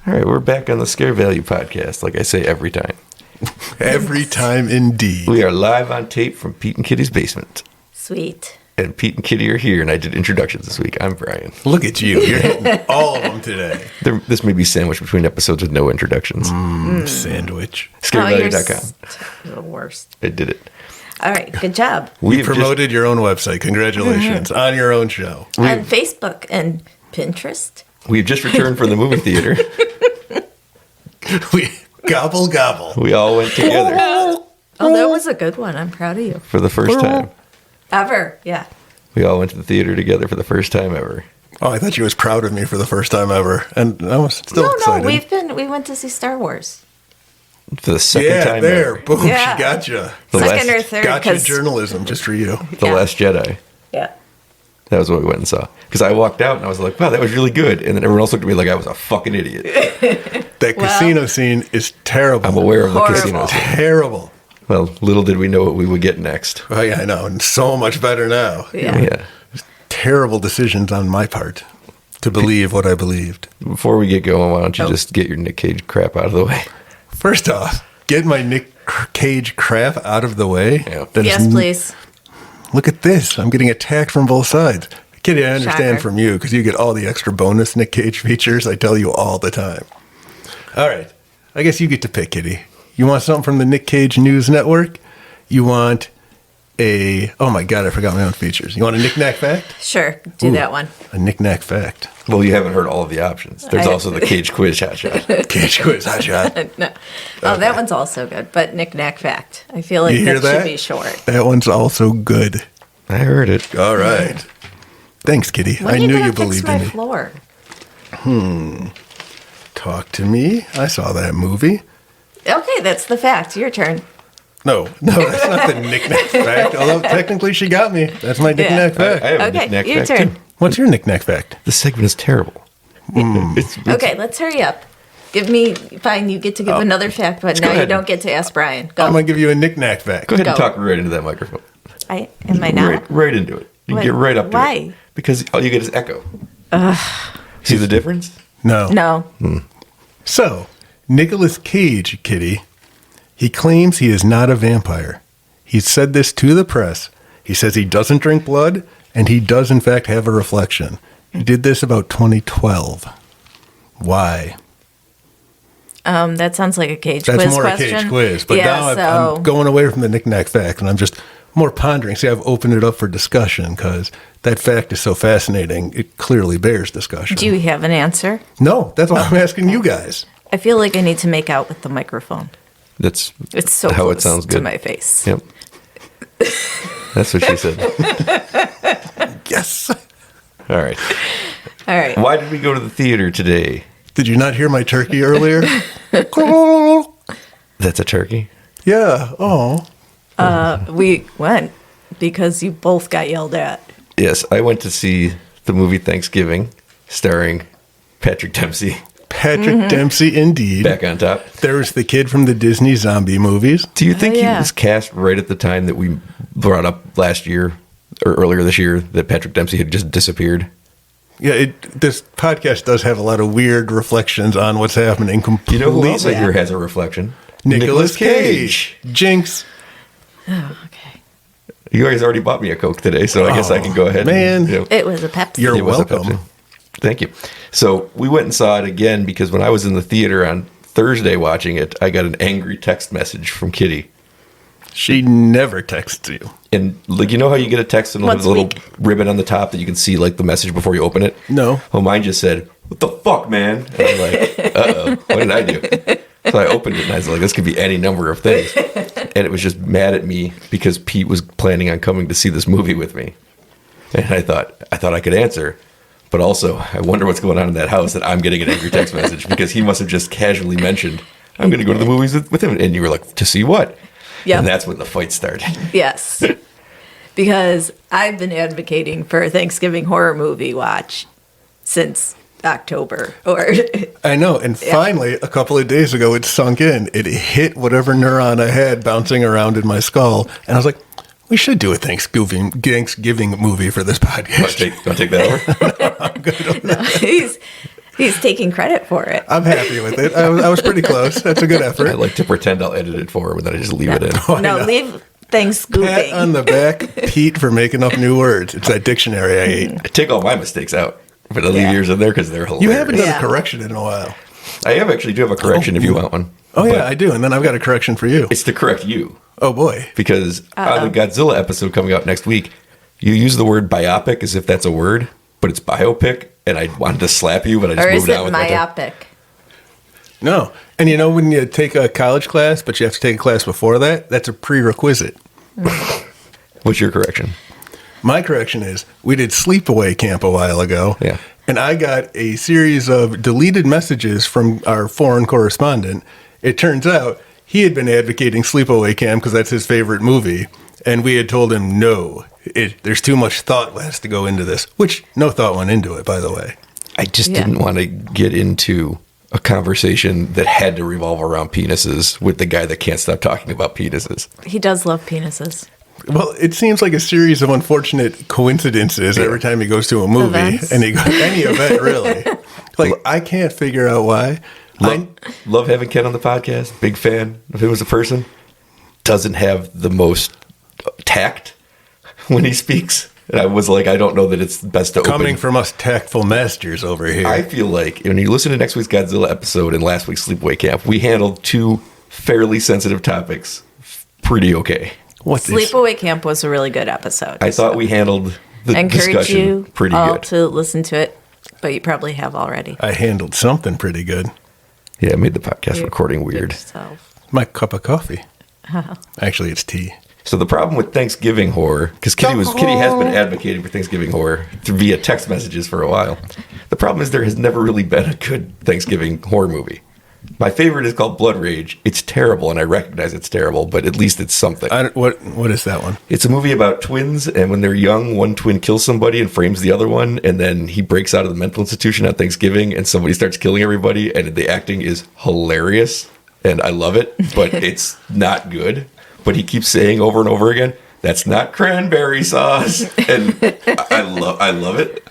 All right, we're back on the Scare Value podcast, like I say every time. Every time, indeed. We are live on tape from Pete and Kitty's basement. Sweet. And Pete and Kitty are here, and I did introductions this week. I'm Bryan. Look at you. You're hitting all of them today. This may be sandwiched between episodes with no introductions. Sandwich. ScareValue.com. The worst. I did it. All right, good job. You promoted your own website. Congratulations. On your own show. On Facebook and Pinterest. We've just returned from the movie theater. We gobble, gobble. We all went together Oh, that was a good one. I'm proud of you. for the first time. Ever, yeah. We all went to the theater together for the first time ever. Oh, I thought you was proud of me for the first time ever. And I was still excited. We went to see Star Wars. For the second time there. ever. Boom, Yeah. she got you. Second or third. Gotcha 'cause- journalism just for you. The Yeah. Last Jedi. Yeah. That was what we went and saw. Because I walked out and I was like, wow, that was really good. And then everyone else looked at me like I was a fucking idiot. That casino scene is terrible. I'm aware of the Horrible. casino scene. Terrible. Well, little did we know what we would get next. Oh, yeah, I know. And so much better now. Yeah. Terrible decisions on my part to believe what I believed. Before we get going, why don't you just get your Nic Cage crap out of the way? First off, get my Nic Cage crap out of the way. Yeah. That is Yes, please. Look at this. I'm getting attacked from both sides. Kitty, I understand Shocker. from you because you get all the extra bonus Nic Cage features. I tell you all the time. All right. I guess you get to pick, Kitty. You want something from the Nic Cage News Network? You want oh my God, I forgot my own features. You want a knick-knack fact? Sure, do that one. A knick-knack fact. Well, you haven't heard all of the options. There's also the Cage Quiz Hot Shot. Cage quiz, hot shot. No. Oh, that one's also good, but knick-knack fact. I feel like You hear that should that? be short. That one's also good. I heard it. All right. Thanks, Kitty. When I are you knew gonna you fix believed my in me. floor? Talk to me. I saw that movie. Okay, that's the fact. Your turn. No, that's not the knick-knack fact. Although technically she got me. That's my knick-knack I fact. have a Okay, knick-knack your fact, turn. too. What's your knick-knack fact? This segment is terrible. It's Okay, let's hurry up. Fine, you get to give another fact, but now you ahead. don't get to ask Bryan. Go. I'm going to give you a knick-knack fact. Go ahead and Go. talk right into that microphone. Am I not? Right into it. You What? can get right up to Why? it. Because all you get is echo. See the difference? No. No. So, Nicolas Cage, Kitty, he claims he is not a vampire. He said this to the press. He says he doesn't drink blood, and he does, in fact, have a reflection. He did this about 2012. Why? That sounds like a Cage That's quiz more question. a Cage quiz. But yeah, now so I'm going away from the knick-knack fact, and I'm just more pondering. See, I've opened it up for discussion because that fact is so fascinating. It clearly bears discussion. do you have an answer? No, that's why I'm asking you guys. I feel like I need to make out with the microphone. That's It's so how close it sounds to good. my face. Yep. That's what she said. Yes. All right. All right. Why did we go to the theater today? Did you not hear my turkey earlier? That's a turkey? Yeah. Oh. We went because you both got yelled at. Yes, I went to see the movie Thanksgiving, starring Patrick Dempsey. Patrick Dempsey, indeed. Back on top. There was the kid from the Disney zombie movies. Do you think yeah. he was cast right at the time that we brought up last year or earlier this year that Patrick Dempsey had just disappeared? Yeah, this podcast does have a lot of weird reflections on what's happening You completely. know who else I hear has a reflection? Nicolas Cage. Jinx. Oh, okay. You guys already bought me a Coke today, so I guess I can go ahead. man. It was a Pepsi. You're It was a welcome. Pepsi. Thank you. So we went and saw it again because when I was in the theater on Thursday watching it, I got an angry text message from Kitty. She never texts you. And like, you know how you get a text and Once there's a little a week. ribbon on the top that you can see like the message before you open it? No. Well, mine just said, "What the fuck, man?" And I'm like, "Uh-oh, what did I do?" So I opened it and I was like, "This could be any number of things." And it was just mad at me because Pete was planning on coming to see this movie with me. And I thought I could answer. But also, I wonder what's going on in that house that I'm getting an angry text message because he must have just casually mentioned, "I'm going to go to the movies with him." And you were like, "To see what?" Yep. And that's when the fight started. Yes. Because I've been advocating for a Thanksgiving horror movie watch since October. I know. And finally, a couple of days ago, it sunk in. It hit whatever neuron I had bouncing around in my skull. And I was like, we should do a Thanksgiving movie for this podcast. Want to take that over? No, He's taking credit for it. I'm happy with it. I was pretty close. That's a good effort. I like to pretend I'll edit it for him, and then I just leave it in. No, leave things Pat scooping. on the back, Pete, for making up new words. It's that dictionary I ate. I take all my mistakes out, but I leave yours in there because they're hilarious. You haven't done Yeah. a correction in a while. I do have a correction if you want one. Oh, But yeah, I do. And then I've got a correction for you. It's to correct you. Oh, boy. Because on the Godzilla episode coming out next week, you use the word biopic as if that's a word, but it's biopic, and I wanted to slap you, but I just Or is moved it on with my time. myopic? No. And you know when you take a college class, but you have to take a class before that? That's a prerequisite. What's your correction? My correction is we did sleepaway camp a while ago. Yeah. And I got a series of deleted messages from our foreign correspondent. It turns out he had been advocating Sleepaway Camp because that's his favorite movie. And we had told him, no, there's too much thought has to go into this, which no thought went into it, by the way. I just Yeah. didn't want to get into a conversation that had to revolve around penises with the guy that can't stop talking about penises. He does love penises. Well, it seems like a series of unfortunate coincidences every time he goes to a movie. Events. And he goes, any event, really. Like, I can't figure out why. Love having Ken on the podcast. Big fan of him as a person. Doesn't have the most tact when he speaks. And I was like, I don't know that it's best to Coming open. from us tactful masters over here. I feel like when you listen to next week's Godzilla episode and last week's Sleepaway Camp, we handled two fairly sensitive topics pretty okay. What is- Sleepaway Camp was a really good episode. I thought we handled the I encourage discussion you pretty all good. to listen to it, but you probably have already. I handled something pretty good. Yeah, it made the podcast recording weird. Yourself. My cup of coffee. Actually, it's tea. So the problem with Thanksgiving horror, because Kitty has been advocating for Thanksgiving horror via text messages for a while. The problem is there has never really been a good Thanksgiving horror movie. My favorite is called Blood Rage. It's terrible, and I recognize it's terrible, but at least it's something. What is that one? It's a movie about twins, and when they're young, one twin kills somebody and frames the other one, and then he breaks out of the mental institution on Thanksgiving, and somebody starts killing everybody, and the acting is hilarious, and I love it, but it's not good. But he keeps saying over and over again, "That's not cranberry sauce," and I love it.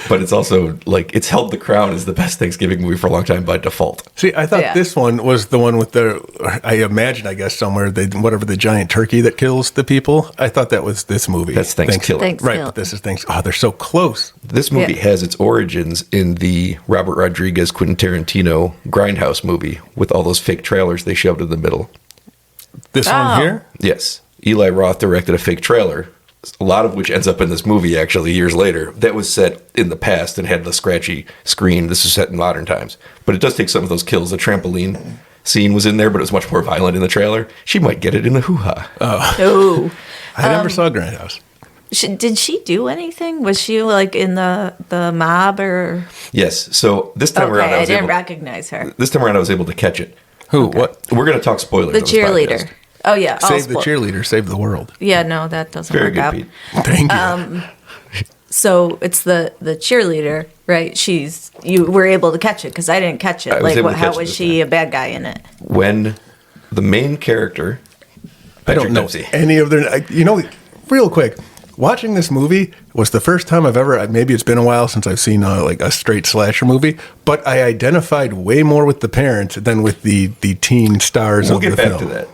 But it's also like it's held the crown as the best Thanksgiving movie for a long time by default. See, I thought Yeah. this one was the one with I imagine, I guess, somewhere, whatever the giant turkey that kills the people. I thought that was this movie. That's Thanksgiving. Thanks. Right, but this is Oh, they're so close. This movie Yeah. has its origins in the Robert Rodriguez, Quentin Tarantino Grindhouse movie with all those fake trailers they shoved in the middle. This Oh. one here? Yes. Eli Roth directed a fake trailer, a lot of which ends up in this movie actually years later, that was set in the past and had the scratchy screen. This is set in modern times. But it does take some of those kills. The trampoline scene was in there, but it was much more violent in the trailer. She might get it in the hoo-ha. Oh. I never saw Grindhouse. Did she do anything? Was she like in the mob or? Yes. So this time around, Okay, I didn't recognize her. I was able to catch it. Who? What? We're going to talk spoilers. The on this cheerleader. podcast. Oh yeah. I'll Save the spoil- cheerleader, save the world. Yeah, no, that doesn't Very work good, out. Pete. Thank you. So it's the cheerleader, right? You were able to catch it because I didn't catch it. I was able to how catch it was this she a bad guy in it? When the main character, I don't know any of their. Real quick, watching this movie was the first time I've ever. Maybe it's been a while since I've seen like a straight slasher movie, but I identified way more with the parents than with the teen stars We'll of get the back film. to that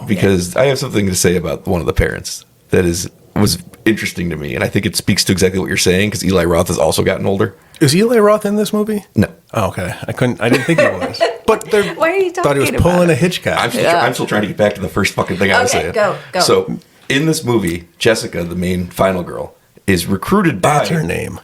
because I have something to say about one of the parents that was interesting to me, and I think it speaks to exactly what you're saying because Eli Roth has also gotten older. Is Eli Roth in this movie? No, Oh, okay. I didn't think he was. But Why are you thought he was talking pulling about a it? Hitchcock. I'm still trying to get back to the first fucking thing I was Okay, saying. go. So in this movie, Jessica, the main final girl, is recruited That's her name.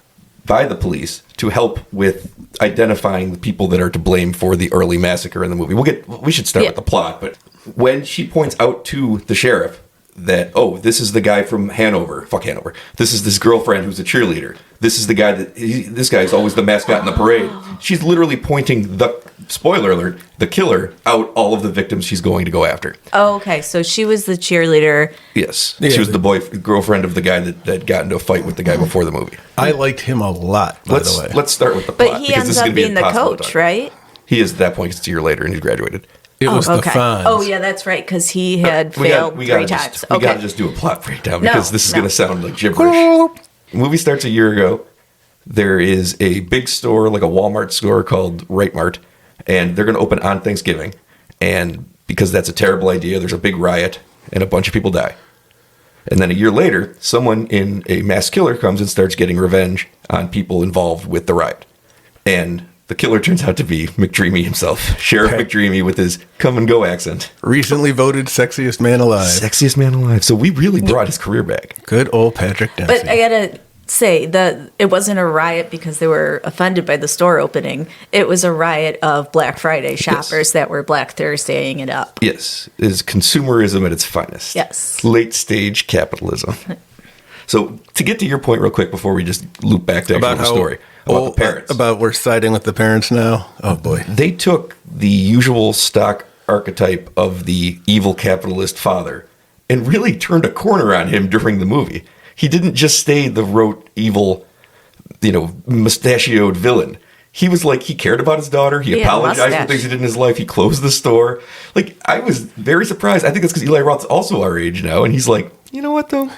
by the police to help with identifying the people that are to blame for the early massacre in the movie. We should start Yeah. with the plot, but when she points out to the sheriff that, oh, this is the guy from Hanover. Fuck Hanover. This is this girlfriend who's a cheerleader. This is the guy this guy is always the mascot in the parade. She's literally pointing spoiler alert, the killer out all of the victims she's going to go after. Oh, okay. So she was the cheerleader. Yes. Yeah, she was but- the girlfriend of the guy that got into a fight with the guy before the movie. I liked him a lot, by the way. Let's start with the But plot. he because this ends is up gonna be being the impossible to coach, talk. right? He is at that point. It's a year later, and he's graduated. It was the Fonz. Oh, yeah, that's right, because he had failed we three gotta times. just, we gotta just do a plot breakdown No, because this is no. going to sound like gibberish. The movie starts a year ago. there is a big store, like a Walmart store called Right Mart, and they're going to open on Thanksgiving. And because that's a terrible idea, there's a big riot and a bunch of people die. And then a year later, someone in a mass killer comes and starts getting revenge on people involved with the riot. And the killer turns out to be McDreamy himself, Sheriff McDreamy with his come and go accent. Recently voted sexiest man alive. Sexiest man alive. So we really brought his career back. Good old Patrick Dempsey. But I gotta say that it wasn't a riot because they were offended by the store opening. It was a riot of Black Friday shoppers that were Black Thursdaying it up. Yes, is consumerism at its finest. Yes. Late stage capitalism. So to get to your point real quick before we just loop back to the story about the parents. About we're siding with the parents now. Oh boy. They took the usual stock archetype of the evil capitalist father and really turned a corner on him during the movie. He didn't just stay the rote evil, mustachioed villain. He was like, he cared about his daughter. He apologized for things he did in his life. He closed the store. Like, I was very surprised. I think it's because Eli Roth's also our age now. And he's like, you know what, though?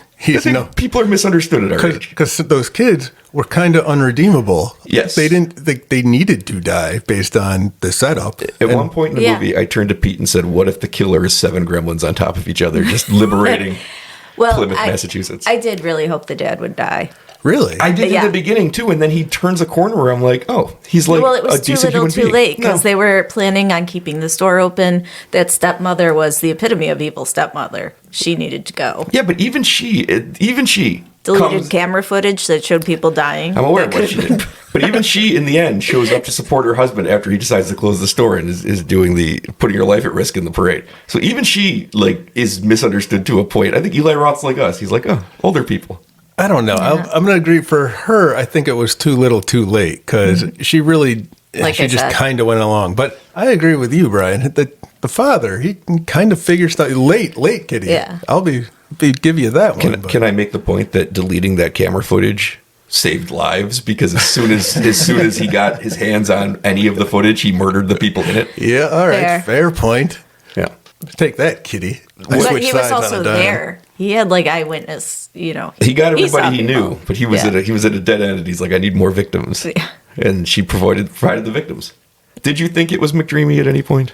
People are misunderstood at our age. Because those kids were kind of unredeemable. Yes. They needed to die based on the setup. At one point in the movie, I turned to Pete and said, what if the killer is 7 gremlins on top of each other, just liberating Plymouth, Massachusetts? I did really hope the dad would die. Really? I did in the beginning, too, and then he turns a corner where I'm like, oh, he's like well, it was a decent too little, human too being. late, because they were planning on keeping the store open. That stepmother was the epitome of evil stepmother. She needed to go. Yeah, but even she Deleted camera footage that showed people dying. I'm aware of what she did. But even she, in the end, shows up to support her husband after he decides to close the store and is doing putting her life at risk in the parade. So even she, is misunderstood to a point. I think Eli Roth's like us. He's like, oh, older people. I don't know. Yeah. I'm going to agree for her. I think it was too little too late because she really, she just kind of went along. But I agree with you, Brian. The father, he kind of figures stuff late, kitty. Yeah. I'll give you that one. Can I make the point that deleting that camera footage saved lives? Because as soon as he got his hands on any of the footage, he murdered the people in it. Yeah, all right. Fair point. Yeah. Take that, kitty. But he was also there. He had eyewitness, He got everybody he knew, but he was at a dead end and he's like, I need more victims. Yeah. And she provided the victims. Did you think it was McDreamy at any point?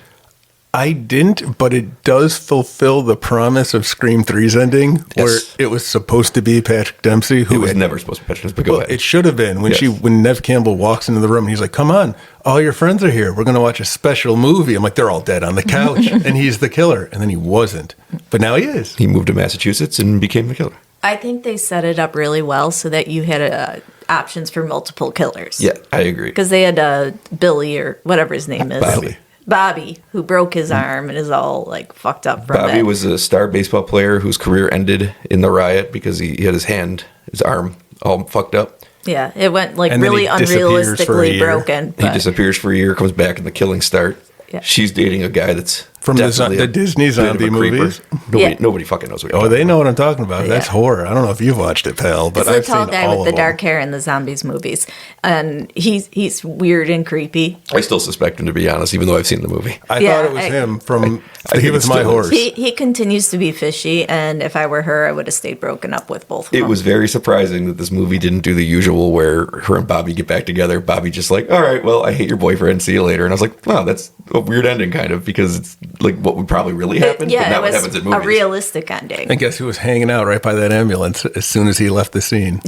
I didn't, but it does fulfill the promise of Scream 3's ending, where it was supposed to be Patrick Dempsey. Who it was never supposed to be Patrick Dempsey, but go ahead. It should have been. When Nev Campbell walks into the room, and he's like, come on, all your friends are here. We're going to watch a special movie. I'm like, they're all dead on the couch, and he's the killer. And then he wasn't. But now he is. He moved to Massachusetts and became the killer. I think they set it up really well so that you had options for multiple killers. Yeah, I agree. Because they had Billy or whatever his name is. Bobby, who broke his arm and is all fucked up from it. Bobby was a star baseball player whose career ended in the riot because he had his arm all fucked up. Yeah, it went really unrealistically broken. He disappears for a year, comes back, and the killings start. Yeah. She's dating a guy that's from the Disney zombie movies. Nobody fucking knows what you're talking about. They know what I'm talking about. That's horror. I don't know if you've watched it, pal, but I've seen all of them. It's the tall guy with the dark hair in the zombies movies, and he's weird and creepy. I still suspect him, to be honest, even though I've seen the movie. I thought it was him from He Was My Horse. He continues to be fishy, and if I were her, I would have stayed broken up with both of them. It was very surprising that this movie didn't do the usual where her and Bobby get back together. Bobby just all right, well, I hate your boyfriend, see you later. And I was like, wow, that's a weird ending, kind of, because it's what would probably really happen, but not what happens in movies. A realistic ending. And guess who was hanging out right by that ambulance as soon as he left the scene?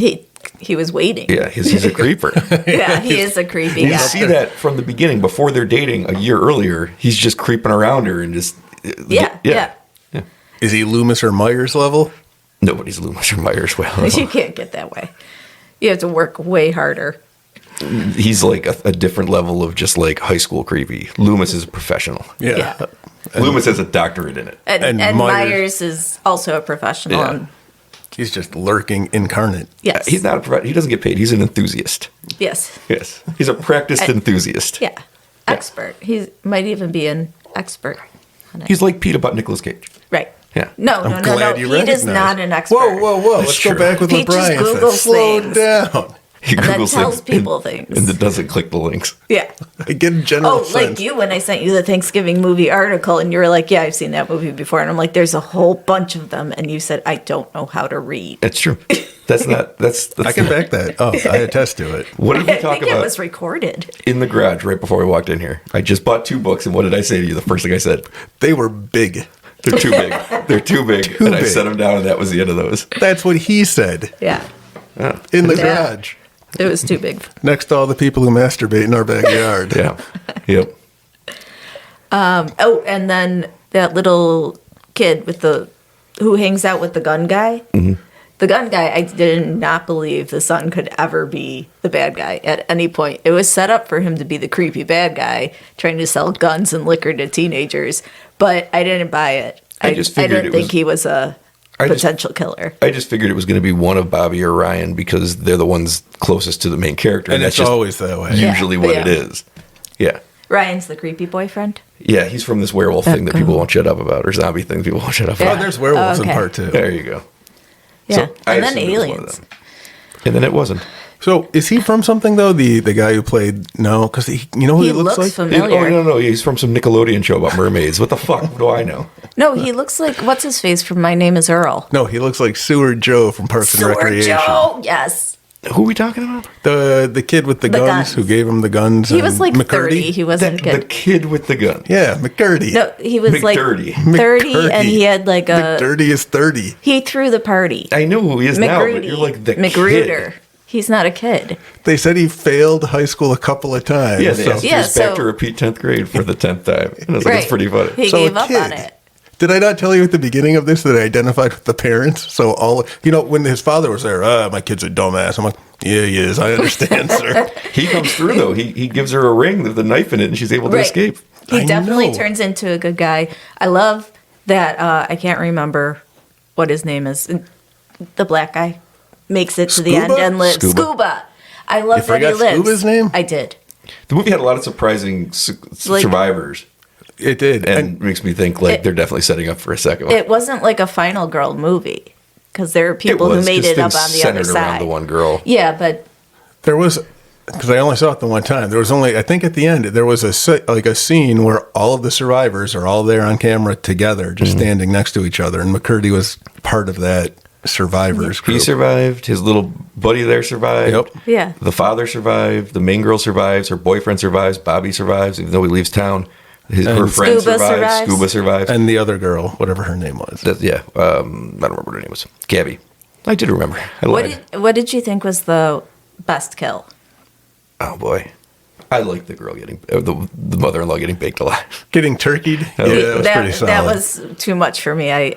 He was waiting. Yeah, he's a creeper. Yeah, he is a creepy guy. You see that from the beginning. Before they're dating a year earlier, he's just creeping around her and just... Yeah. Is he Loomis or Myers level? Nobody's Loomis or Myers level. You can't get that way. You have to work way harder. He's a different level of just high school creepy. Loomis is a professional. Yeah. Loomis has a doctorate in it. And Myers is also a professional. Yeah. And he's just lurking incarnate. Yes. He's not he doesn't get paid. He's an enthusiast. Yes. Yes. He's a practiced enthusiast. Yeah. Expert. He might even be an expert on it. He's like Pete about Nicolas Cage. Right. Yeah. No. Pete is not an expert. Whoa. Let's go back with what Bryan said. Slow down. He and then Googles tells things people things. and it doesn't click the links. Yeah. I get a general Oh, sense. like you when I sent you the Thanksgiving movie article, and you were like, "Yeah, I've seen that movie before," and I'm like, "There's a whole bunch of them," and you said, "I don't know how to read." It's true. That's I can back that. Oh, I attest to it. What did we I talk think it about was recorded. in the garage right before we walked in here? I just bought 2 books, and what did I say to you? The first thing I said, They were big. they're too big. They're too big. And I big. set them down, and that was the end of those. That's what he said Yeah, in the Yeah. garage, it was too big. next to all the people who masturbate in our backyard. Yeah. Yep. Oh, and then that little kid who hangs out with the gun guy. Mm-hmm. The gun guy, I did not believe the son could ever be the bad guy at any point. It was set up for him to be the creepy bad guy trying to sell guns and liquor to teenagers, but I didn't buy it. I just figured didn't it think was- he was a potential killer. I just figured it was going to be one of Bobby or Ryan because they're the ones closest to the main character. And that's it's just always that way. usually what it Yeah. is. Yeah. Ryan's the creepy boyfriend. Yeah, he's from this werewolf thing that people won't shut up about, or zombie thing people won't shut up Oh, about. there's werewolves Okay. in part 2. There you go. Yeah, So, I and then assumed it was one of aliens. them. And then it wasn't. So is he from something though? The guy who played because you know who He he looks like. familiar. Oh, no, he's from some Nickelodeon show about mermaids. What the fuck do I know? No, he looks like what's his face from My Name Is Earl. No, he looks like Sewer Joe from Parks and Sword Recreation. Joe, yes. Who are we talking about? The kid with the guns, guns. who gave him the guns. He was and like McCurdy. 30. He wasn't The good. kid with the gun. Yeah, McCurdy. No, he was like McDirty. 30, and he had like a. McDirty is 30. He threw the party. I know who he is now, but McGrudy. you're like the Magruder. kid. He's not a kid. They said he failed high school a couple of times. Yeah, they so- asked Yeah, us back so- to repeat 10th grade for the 10th time. And I was like, that's pretty funny. He So a gave up on kid. it. Did I not tell you at the beginning of this that I identified with the parents? So when his father was there, my kid's a dumbass. I'm like, yeah, he is. I understand, sir. He comes through, though. He gives her a ring with a knife in it, and she's able to Right. escape. He I definitely know. turns into a good guy. I love that. I can't remember what his name is. The black guy makes it to the end Scuba? and lives. Scuba. Scuba. I love You that he forgot lives. Scuba's name? I did. The movie had a lot of surprising Like- survivors, It did. and makes me think like they're definitely setting up for a second one. It wasn't like a Final Girl movie because there are people who was, made 'cause it up things on the other centered around side. the one girl. Yeah, but There was, because I only saw it the one time. There was only, I think, at the end there was a scene where all of the survivors are all there on camera together, just standing next to each other, and McCurdy was part of that survivors He group. survived. His little buddy there survived. Yep. yeah. The father survived. The main girl survives. Her boyfriend survives. Bobby survives, even though he leaves town. Her friend Scuba survives. survives. Scuba survives. And the other girl, whatever her name was. I don't remember what her name was. Gabby. I did remember. I lied. What did you think was the best kill? Oh boy, I like the girl getting the mother-in-law getting baked alive. Getting turkeyed? Yeah, that was pretty solid. That was too much for me. I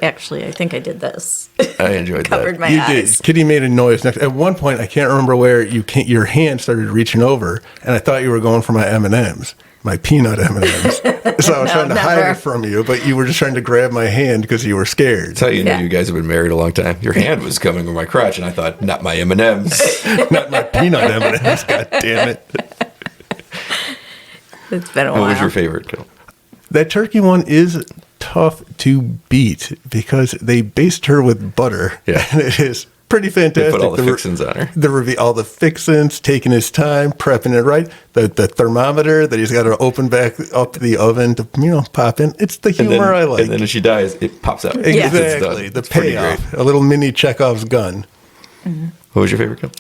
think I did this. I enjoyed Covered that. my You eyes. did. Kitty made a noise next. At one point, I can't remember where your hand started reaching over, and I thought you were going for my M&Ms, my peanut M&Ms. So I was trying to hide never. it from you, but you were just trying to grab my hand because you were scared. That's how you know Yeah. you guys have been married a long time. Your hand was coming with my crotch, and I thought, not my M&Ms. Not my peanut M&Ms. God damn it! It's been a while. What was your favorite kill? That turkey one is tough to beat because they based her with butter. Yeah. And it is pretty They fantastic. put all the fixins on her. All the fixins, taking his time, prepping it right. The thermometer that he's got to open back up the oven to pop in. It's the And humor then, I like. and then if she dies, it pops out. Yeah. It's done. Exactly. The It's pretty payoff. great. A little mini Chekhov's gun. What was your favorite kill?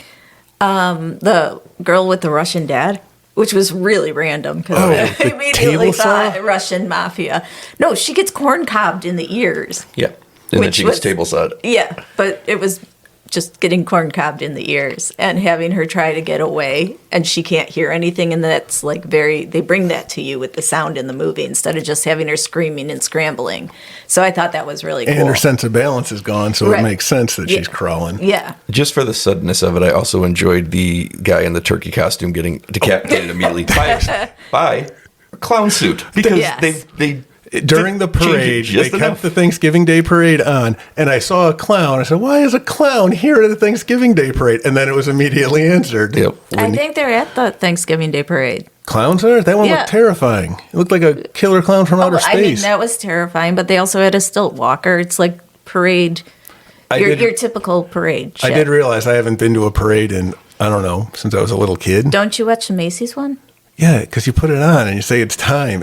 The girl with the Russian dad, which was really random because Oh, I the immediately table saw? thought Russian mafia. No, she gets corn cobbed in the ears. Yeah. And then Which she gets was- table sawed. Yeah, but it was just getting corn cobbed in the ears and having her try to get away, and she can't hear anything. And that's like they bring that to you with the sound in the movie instead of just having her screaming and scrambling. So I thought that was really cool. And her sense of balance is gone, so Right. it makes sense that Yeah. she's crawling. Yeah. Just for the suddenness of it, I also enjoyed the guy in the turkey costume getting decapitated immediately by a clown suit. Because Yes. they During the changed it parade, just they enough. kept the Thanksgiving Day parade on, and I saw a clown. I said, "Why is a clown here at the Thanksgiving Day parade?" And then it was immediately answered. Yep. I think they're at the Thanksgiving Day parade. Clowns are? That one Yeah. looked terrifying. It looked like a killer clown from outer I mean, space. that was terrifying, but they also had a stilt walker. It's like parade, I your did- typical parade. I shit. did realize I haven't been to a parade in I don't know, since I was a little kid. Don't you watch the Macy's one? Yeah, because you put it on and you say, it's time,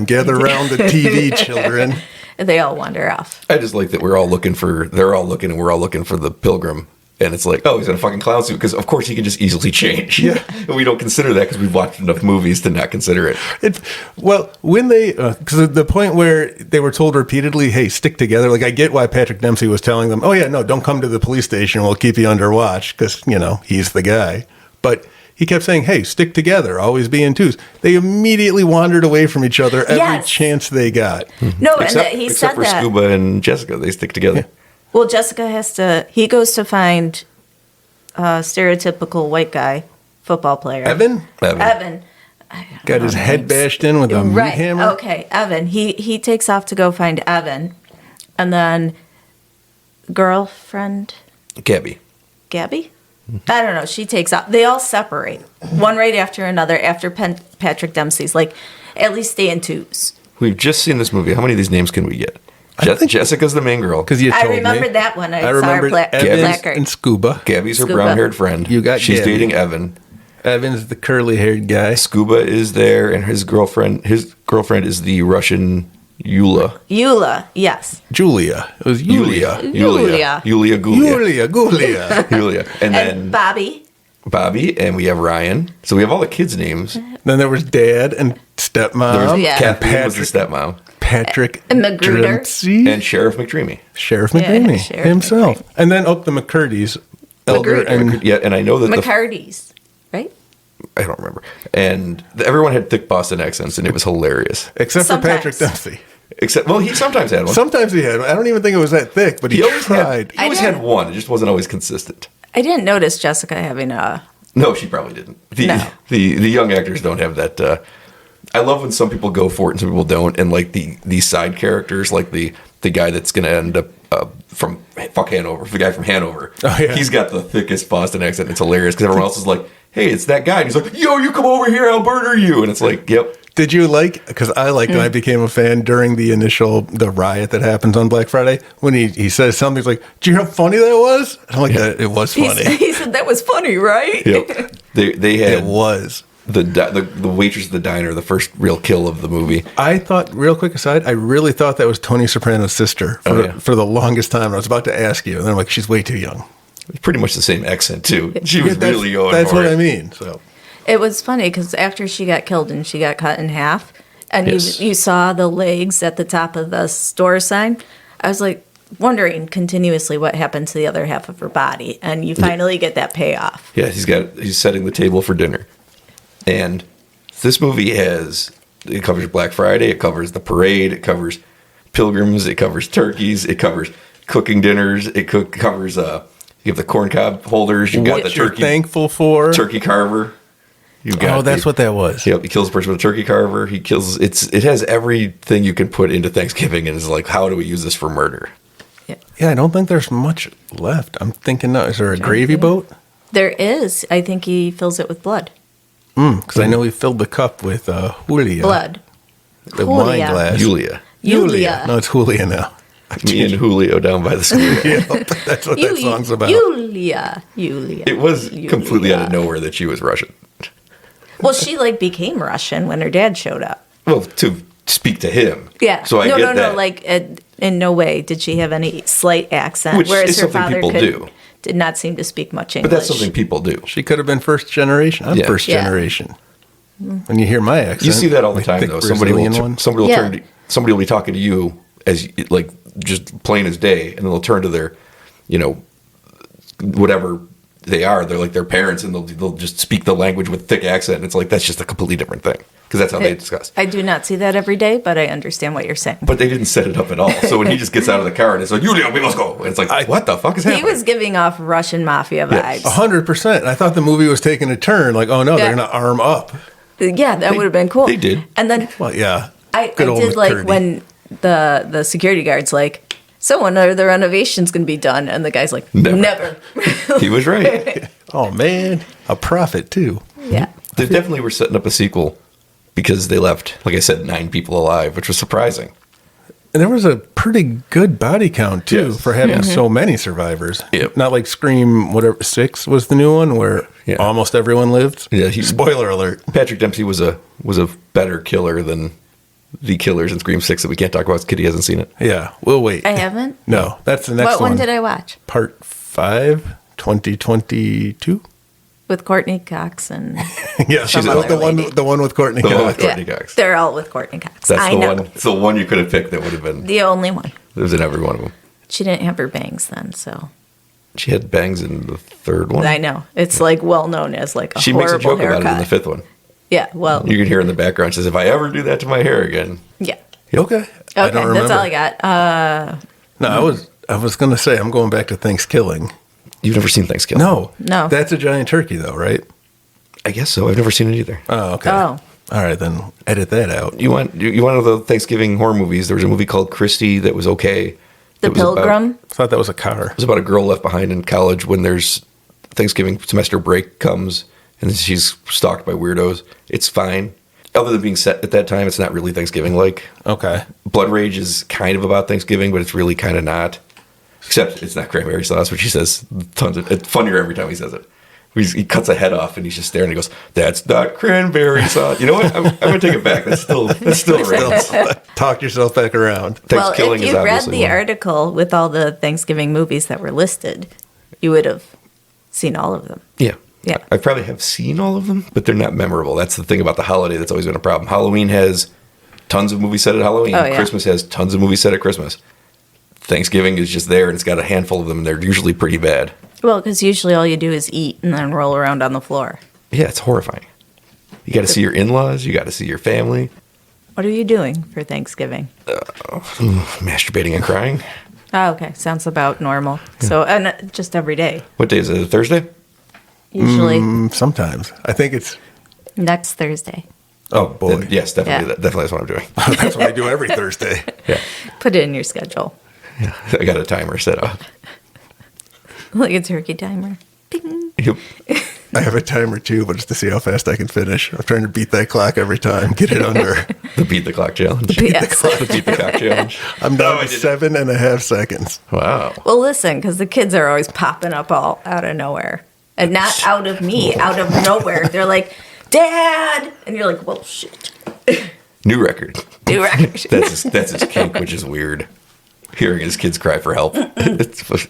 gather around the TV, children. And they all wander off. I just like that they're all looking and we're all looking for the pilgrim. And it's like, oh, he's in a fucking clown suit. Because, of course, he can just easily change. Yeah. And we don't consider that because we've watched enough movies to not consider it. Well, when they, because the point where they were told repeatedly, hey, stick together. Like, I get why Patrick Dempsey was telling them, oh, yeah, no, don't come to the police station. We'll keep you under watch. Because, he's the guy. But he kept saying, hey, stick together. Always be in twos. They immediately wandered away from each other every chance they got. No, Except for Scuba and Jessica. They stick together. Yeah. Well, Jessica he goes to find a stereotypical white guy, football player. Evan. Got his head bashed in with a meat hammer. Okay, Evan. He takes off to go find Evan. And then girlfriend. Gabby. I don't know. She takes off. They all separate. One right after another after Patrick Dempsey's. Like, at least stay in twos. We've just seen this movie. How many of these names can we get? Jessica's the main girl. Because you told me. I remembered that one. I remembered saw her placard. and Scuba. Gabby's her brown-haired friend. She's Gabby. dating Evan. Evan's the curly-haired guy. Scuba is there, and his girlfriend is the Russian Yula. Yes. Julia. It was Yulia. Yulia Gulia. Yulia. And then Bobby, and we have Ryan. So we have all the kids' names. Then there was Dad and Stepmom. Kathleen was the stepmom. Patrick and Magruder. Dempsey. And Sheriff McDreamy. Sheriff McDreamy himself. McDreamy. And then the McCurdy's. Elder and I know that McCarty's, right? I don't remember. And everyone had thick Boston accents, and it was hilarious. Except for Patrick Dempsey. He sometimes had one. Sometimes he had one. I don't even think it was that thick, but he tried. He always had one. It just wasn't always consistent. I didn't notice Jessica having a... No, she probably didn't. The young actors don't have that... I love when some people go for it and some people don't, and like the side characters, like the guy that's going to end up from Hanover, the guy from Hanover. Oh, yeah. He's got the thickest Boston accent. It's hilarious because everyone else is like, hey, it's that guy. And he's like, yo, you come over here, I'll murder you. And it's like, yep. Did you because I liked and I became a fan during the riot that happens on Black Friday, when he says something, he's like, do you know how funny that was? And I'm like, it was funny. He said, that was funny, right? Yep. They had... It was. The waitress at the diner, the first real kill of the movie. I thought, real quick aside, I really thought that was Tony Soprano's sister for the longest time. I was about to ask you, and then I'm like, she's way too young. It's pretty much the same accent too. She was really going. That's what I mean. So it was funny because after she got killed and she got cut in half, and you saw the legs at the top of the store sign, I was like wondering continuously what happened to the other half of her body, and you finally get that payoff. Yeah, he's setting the table for dinner. And this movie it covers Black Friday, it covers the parade, it covers pilgrims, it covers turkeys, it covers cooking dinners, it covers you have the corn cob holders, you got the turkey. You're thankful for turkey carver. That's what that was. Yep, he kills a person with a turkey carver. It has everything you can put into Thanksgiving, and it's like, how do we use this for murder? Yeah, I don't think there's much left. I'm thinking, is there a gravy boat? There is. I think he fills it with blood. Because I know he filled the cup with Julia. Blood. The wine glass. Julia. No, it's Julia now. Me and Julio down by the school. Yep, that's what that song's about. Julia. It was completely out of nowhere that she was Russian. Well, she became Russian when her dad showed up. Well, to speak to him. Yeah. So I get that. No. Like, in no way did she have any slight accent. Which whereas is her something father people do. Did not seem to speak much English. But that's something people do. She could have been first generation. I'm first generation. When you hear my accent, you see that all the time, though. Somebody will be talking to you as like just plain as day, and then they'll turn to their, whatever they are. They're like their parents, and they'll just speak the language with thick accent. And it's like that's just a completely different thing because that's how they discuss. I do not see that every day, but I understand what you're saying. But they didn't set it up at all. So when he just gets out of the car and it's like, Yulia, we must go. And it's like, what the fuck is happening? He was giving off Russian mafia vibes. 100%. I thought the movie was taking a turn. Like, oh no, they're going to arm up. Yeah, that would have been cool. They did. And then, well, yeah. I did like when the security guard's like, so when are the renovations going to be done? And the guy's like, never. He was right. Oh, man. A prophet, too. Yeah. They definitely were setting up a sequel because they left, like I said, 9 people alive, which was surprising. there was a pretty good body count, too, Yes. for having so many survivors. Yep. Not like Scream, whatever, 6 was the new one, where almost everyone lived. Yeah, Spoiler alert. Patrick Dempsey was a better killer than the killers in Scream 6 that we can't talk about because Kitty hasn't seen it. Yeah, we'll wait. I haven't. No, that's the next What one. one did I watch? Part 5, 2022? With Courtney Cox and Yeah, Some the, other one, lady. the one with Courtney The one Cox. with Courtney Cox. They're all with Courtney Cox. That's I the know. one. It's the one you could have picked that would have been. The only one. It was in every one of them. She didn't have her bangs then, so She had bangs in the third one. I know it's like well known as like a She makes a horrible joke haircut. about it in the fifth one. Yeah, well, You can hear in the background. She says, "If I ever do that to my hair again." yeah. Okay. Okay, I don't remember. that's all I got. No, I was going to say, I'm going back to Thanksgiving. You've never seen Thanksgiving? No. That's a giant turkey, though, right? I guess so. I've never seen it either. Oh, okay. Oh. All right, then edit that out. You want one of the Thanksgiving horror movies? There was a movie called Christie that was okay. The It was about- Pilgrim. I thought that was a car. It was about a girl left behind in college when there's Thanksgiving semester break comes and then she's stalked by weirdos. It's fine. Other than being set at that time, it's not really Thanksgiving like. Okay. Blood Rage is kind of about Thanksgiving, but it's really kind of not. Except it's not cranberry sauce, which he says tons of. It's funnier every time he says it. He cuts a head off and he's just staring. And he goes, "That's not cranberry sauce." You know what? I'm going to take it back. That's still right. Talk yourself back around. Well, Thanksgiving if is you read obviously the one. article with all the Thanksgiving movies that were listed, you would have seen all of them. Yeah. Yeah. I probably have seen all of them, but they're not memorable. That's the thing about the holiday that's always been a problem. Halloween has tons of movies set at Halloween. Oh, yeah. Christmas has tons of movies set at Christmas. Thanksgiving is just there, and it's got a handful of them, and they're usually pretty bad. Well, because usually all you do is eat and then roll around on the floor. Yeah, it's horrifying. You got to see your in-laws. You got to see your family. What are you doing for Thanksgiving? Masturbating and crying. Oh, okay. Sounds about normal. So, and just every day. What day is it? A Thursday? Usually Sometimes. I think it's, next Thursday. oh, boy. Then yes, definitely. Yeah. Definitely that's what I'm doing. That's what I do every Thursday. Yeah. Put it in your schedule. I got a timer set up. Like a turkey timer. Ding. Yep. I have a timer, too, but it's to see how fast I can finish. I'm trying to beat that clock every time, get it under. The Beat the Clock Challenge. Yes. The Beat the Clock Challenge. I'm Oh, down I to did it. 7.5 seconds. Wow. Well, listen, because the kids are always popping up all out of nowhere. And not out of me, out of nowhere. They're like, "Dad!" And you're like, "Well, shit." New record. Do record. That's his kink, which is weird. Hearing his kids cry for help. It's,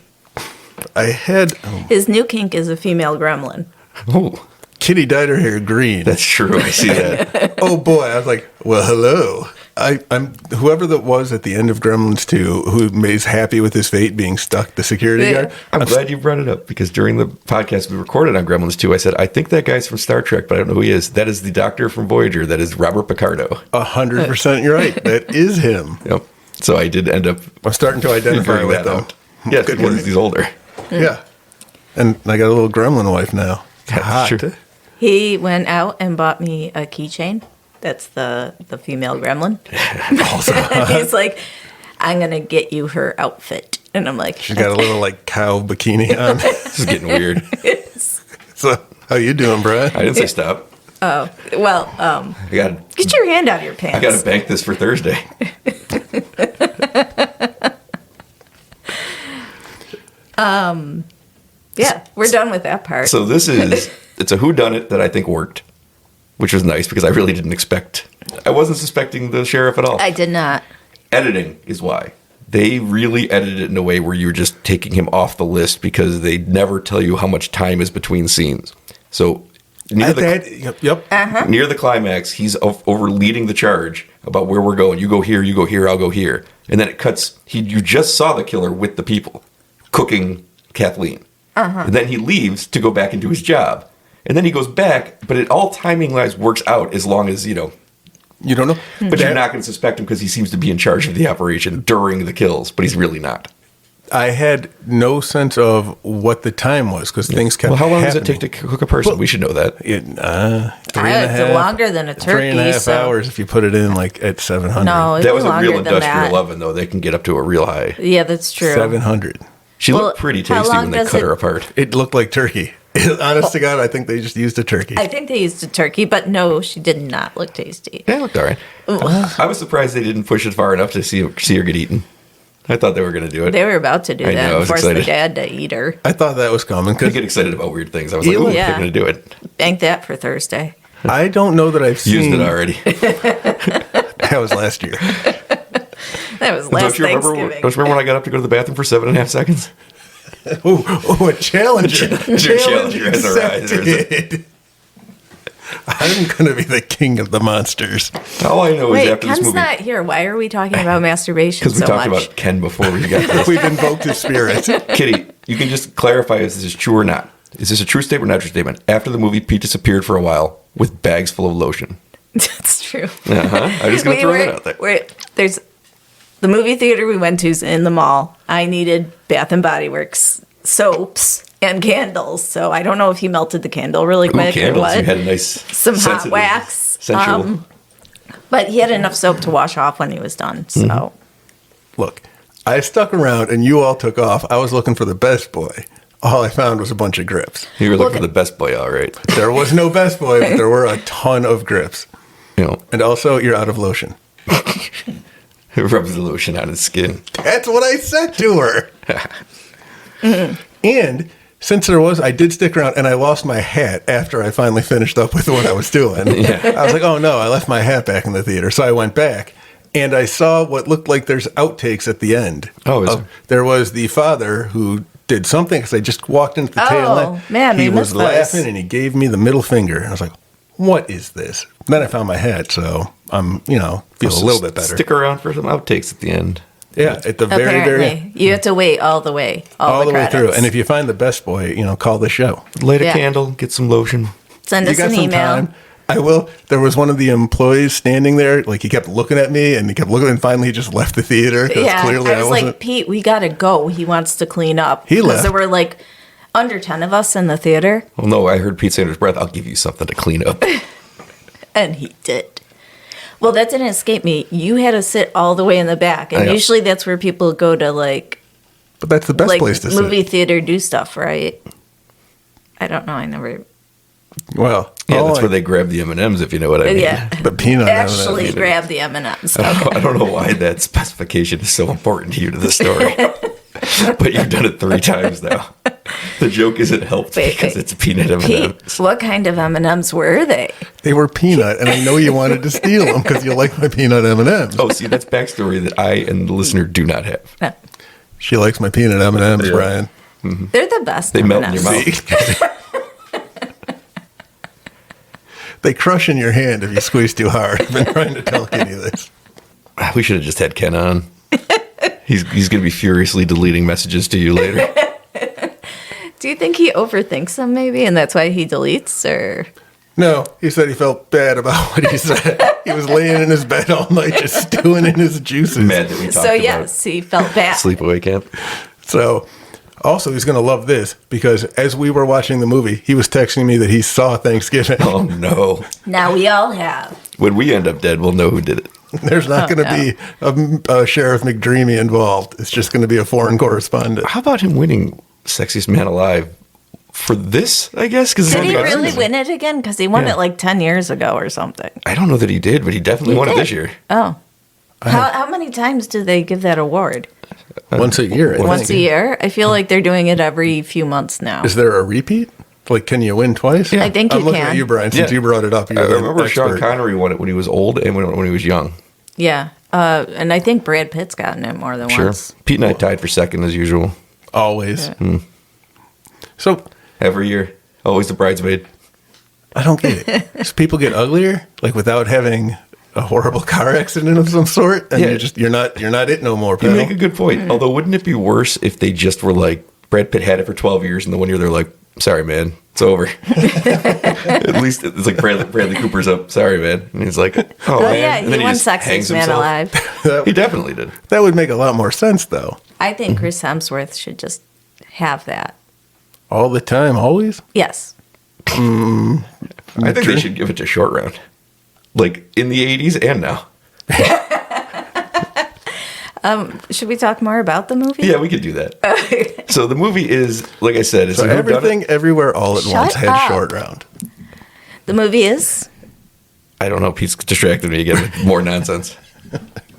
I had His new kink is a female gremlin. oh, Kitty dyed her hair green. that's true. I see that. Oh boy, I was like, well, hello. I'm whoever that was at the end of Gremlins 2 who is happy with his fate being stuck, the security Yeah. guard. I'm glad you brought it up because during the podcast we recorded on Gremlins 2, I said, I think that guy's from Star Trek, but I don't know who he is. That is the doctor from Voyager. That is Robert Picardo. 100% you're right. That is him. Yep. So I did end up I'm starting to identify figuring with that them. out. Yes, Good because work. he's older. Yeah. And I got a little gremlin wife now. That's Hot. true. He went out and bought me a keychain. That's the female gremlin. He's like, "I'm going to get you her outfit." And I'm like, She's got a little like cow bikini on. This is getting weird. So how you doing, Bryan? I didn't say stop. well, I got get your hand out of your pants. I got to bank this for Thursday. Yeah, we're done with that part. So it's a whodunit that I think worked, which was nice because I really didn't expect. I wasn't suspecting the sheriff at all. I did not. Editing is why. They really edited it in a way where you're just taking him off the list because they never tell you how much time is between scenes. So near near the climax, he's over leading the charge about where we're going. You go here, I'll go here. And then it cuts. You just saw the killer with the people cooking Kathleen. And then he leaves to go back and do his job. And then he goes back, but it all timing-wise works out as long as, You don't know? but you're not going to suspect him because he seems to be in charge of the operation during the kills, but he's really not. I had no sense of what the time was because things kept Well, how long happening. does it take to cook a person? We should know that. It, 3.5 It's longer than a turkey. 3.5 so- hours if you put it in like at 700. No, it'd That be was a longer real than industrial that. oven, though. They can get up to a real high. Yeah, that's true. 700. She Well, looked pretty how tasty long when they does cut it- her apart. It looked like turkey. Honest to God, I think they just used a turkey. I think they used a turkey, but no, she did not look tasty. Yeah, it looked all right. I was surprised they didn't push it far enough to see her get eaten. I thought they were going to do it. They were about to do I that know, I and was force the excited. dad to eat her. I thought that was coming I because get excited about weird things. I was like, oh, Yeah. they're going to do it. Bank that for Thursday. I don't know that I've seen. Used it already. That was last year. That was last Don't you Thanksgiving. remember when I got up to go to the bathroom for 7.5 seconds? Oh, a challenger. Challenger has accepted. I'm going to be the king of the monsters. All I know is Wait, after this Ken's movie, not here. Why are we talking about masturbation because we so talked much? about Ken before we got this. We've invoked his spirit. Kitty, you can just clarify if this is true or not. Is this a true statement or not true statement? After the movie, Pete disappeared for a while with bags full of lotion. That's true. I'm just going to throw that out there. There's the movie theater we went to is in the mall. I needed Bath and Body Works soaps and candles, so I don't know if he melted the candle really Ooh, quick or candles. what. You had a nice Some hot sensitive, wax. sensual. But he had enough soap to wash off when he was done. So Mm-hmm. Look, I stuck around and you all took off. I was looking for the best boy. All I found was a bunch of grips. You were looking Look- for the best boy, all right. There was no best boy, but there were a ton of grips. You know, And also, you're out of lotion. it rubs the lotion on his skin. That's what I said to her. And since I did stick around and I lost my hat after I finally finished up with what I was doing. Yeah. I was like, oh no, I left my hat back in the theater. So I went back and I saw what looked like there's outtakes at the end. Oh, is there? There was the father who did something because I just walked into the tail Oh, end. man, he we was missed those. laughing and he gave me the middle finger. And I was like, what is this? Then I found my hat, so I'm, feel a little bit better. Stick around for some outtakes at the end. Yeah, at the very, apparently very end. you have to wait all the way, All the way through. credits. And if you find the best boy, call the show. Light a Yeah. candle, get some lotion. Send You us got an some email. time. I will. There was one of the employees standing there, like he kept looking at me and he kept looking and finally he just left the theater. 'cause Yeah, clearly I was wasn't. like, Pete, we gotta go. He wants to clean up. He 'Cause left. there were like under 10 of us in the theater, Well, no, I heard Pete say under his breath, I'll give you something to clean up. and he did. Well, that didn't escape me. You had to sit all the way in the back, and I know. usually that's where people go to But that's the best place to movie sit. theater do stuff, right? I don't know. I never. Well, Yeah, all that's I- where they grab the M&Ms, if you know what I mean. Yeah, the peanut actually M&Ms. grab the M&Ms. I don't know why that specification is so important to you to the story. But you've done it 3 times now. The joke isn't helped Wait, because wait. it's peanut M&Ms. Pete, what kind of M&Ms were they? They were peanut, and I know you wanted to steal them because you like my peanut M&Ms. Oh, see, that's backstory that I and the listener do not have. No, She likes my peanut M&Ms, Yeah. Brian. they're the best. They melt in your M&Ms. mouth. They crush in your hand if you squeeze too hard. I've been trying to tell Kitty this. We should have just had Ken on. He's going to be furiously deleting messages to you later. Do you think he overthinks them maybe, and that's why he deletes? Or No, he said he felt bad about what he said. He was laying in his bed all night just stewing in his juices. Mad that we talked so about yes, he felt bad. sleepaway camp. So, also, he's going to love this because as we were watching the movie, he was texting me that he saw Thanksgiving. Oh, no. Now we all have. When we end up dead, we'll know who did it. There's not Oh, going to be a Sheriff McDreamy involved. It's just going to be a foreign correspondent. How about him winning Sexiest Man Alive for this, I guess? Cause it's Did he only- really win it again? Because he won Yeah. it like 10 years ago or something. I don't know that he did, but he definitely He won it did. this year. Oh. How many times do they give that award? Once a year, I think. Once a year? I feel like they're doing it every few months now. Is there a repeat? Like, can you win twice? Yeah. I think I'm you looking can. at you, Brian, since Yeah. you brought it up. I You're the remember Sean expert. Connery won it when he was old and when he was young. Yeah. And I think Brad Pitt's gotten it more than Sure. once. Pete and I tied for second as usual. Always. Yeah. So, Every year. Always the bridesmaid. I don't get it. Does people get uglier, like without having a horrible car accident of some sort, and Yeah. you're not it no more. You Pal. make a good point. Although, wouldn't it be worse if they just were like, Brad Pitt had it for 12 years, and the one year they're like, sorry, man, it's over. At least it's like Bradley Cooper's up, sorry, man. And he's like, oh, Oh, man. yeah. And He then won just hangs Sexiest Man himself. Alive. He definitely did. That would make a lot more sense, though. I think Chris Hemsworth should just have that. All the time, always. Yes. I think they should give it to Short Round. Like in the 80s and now. Should we talk more about the movie? Yeah, we could do that. So the movie is, like I said, it's So everything, everywhere, all at Shut once had up. short round. The movie is? I don't know. Pete's distracted me again with more nonsense.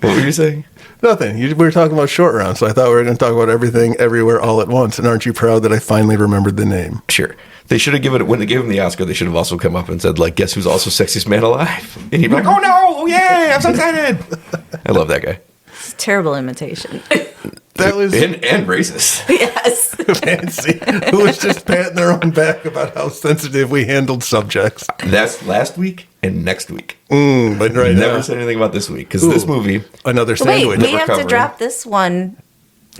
What were you saying? Nothing. We were talking about short round, so I thought we were going to talk about everything, everywhere, all at once. And aren't you proud that I finally remembered the name? Sure. They should have given it, when they gave him the Oscar, they should have also come up and said, like, guess who's also sexiest man alive? And he'd be like, oh no, yay, I'm so excited. I love that guy. It's a terrible imitation. That was And racist. Yes. Fancy, who was just patting their own back about how sensitive we handled subjects. That's last week and next week. But right Never now, said anything about this week, because this movie, another Wait, sandwich. we have to covering. drop this one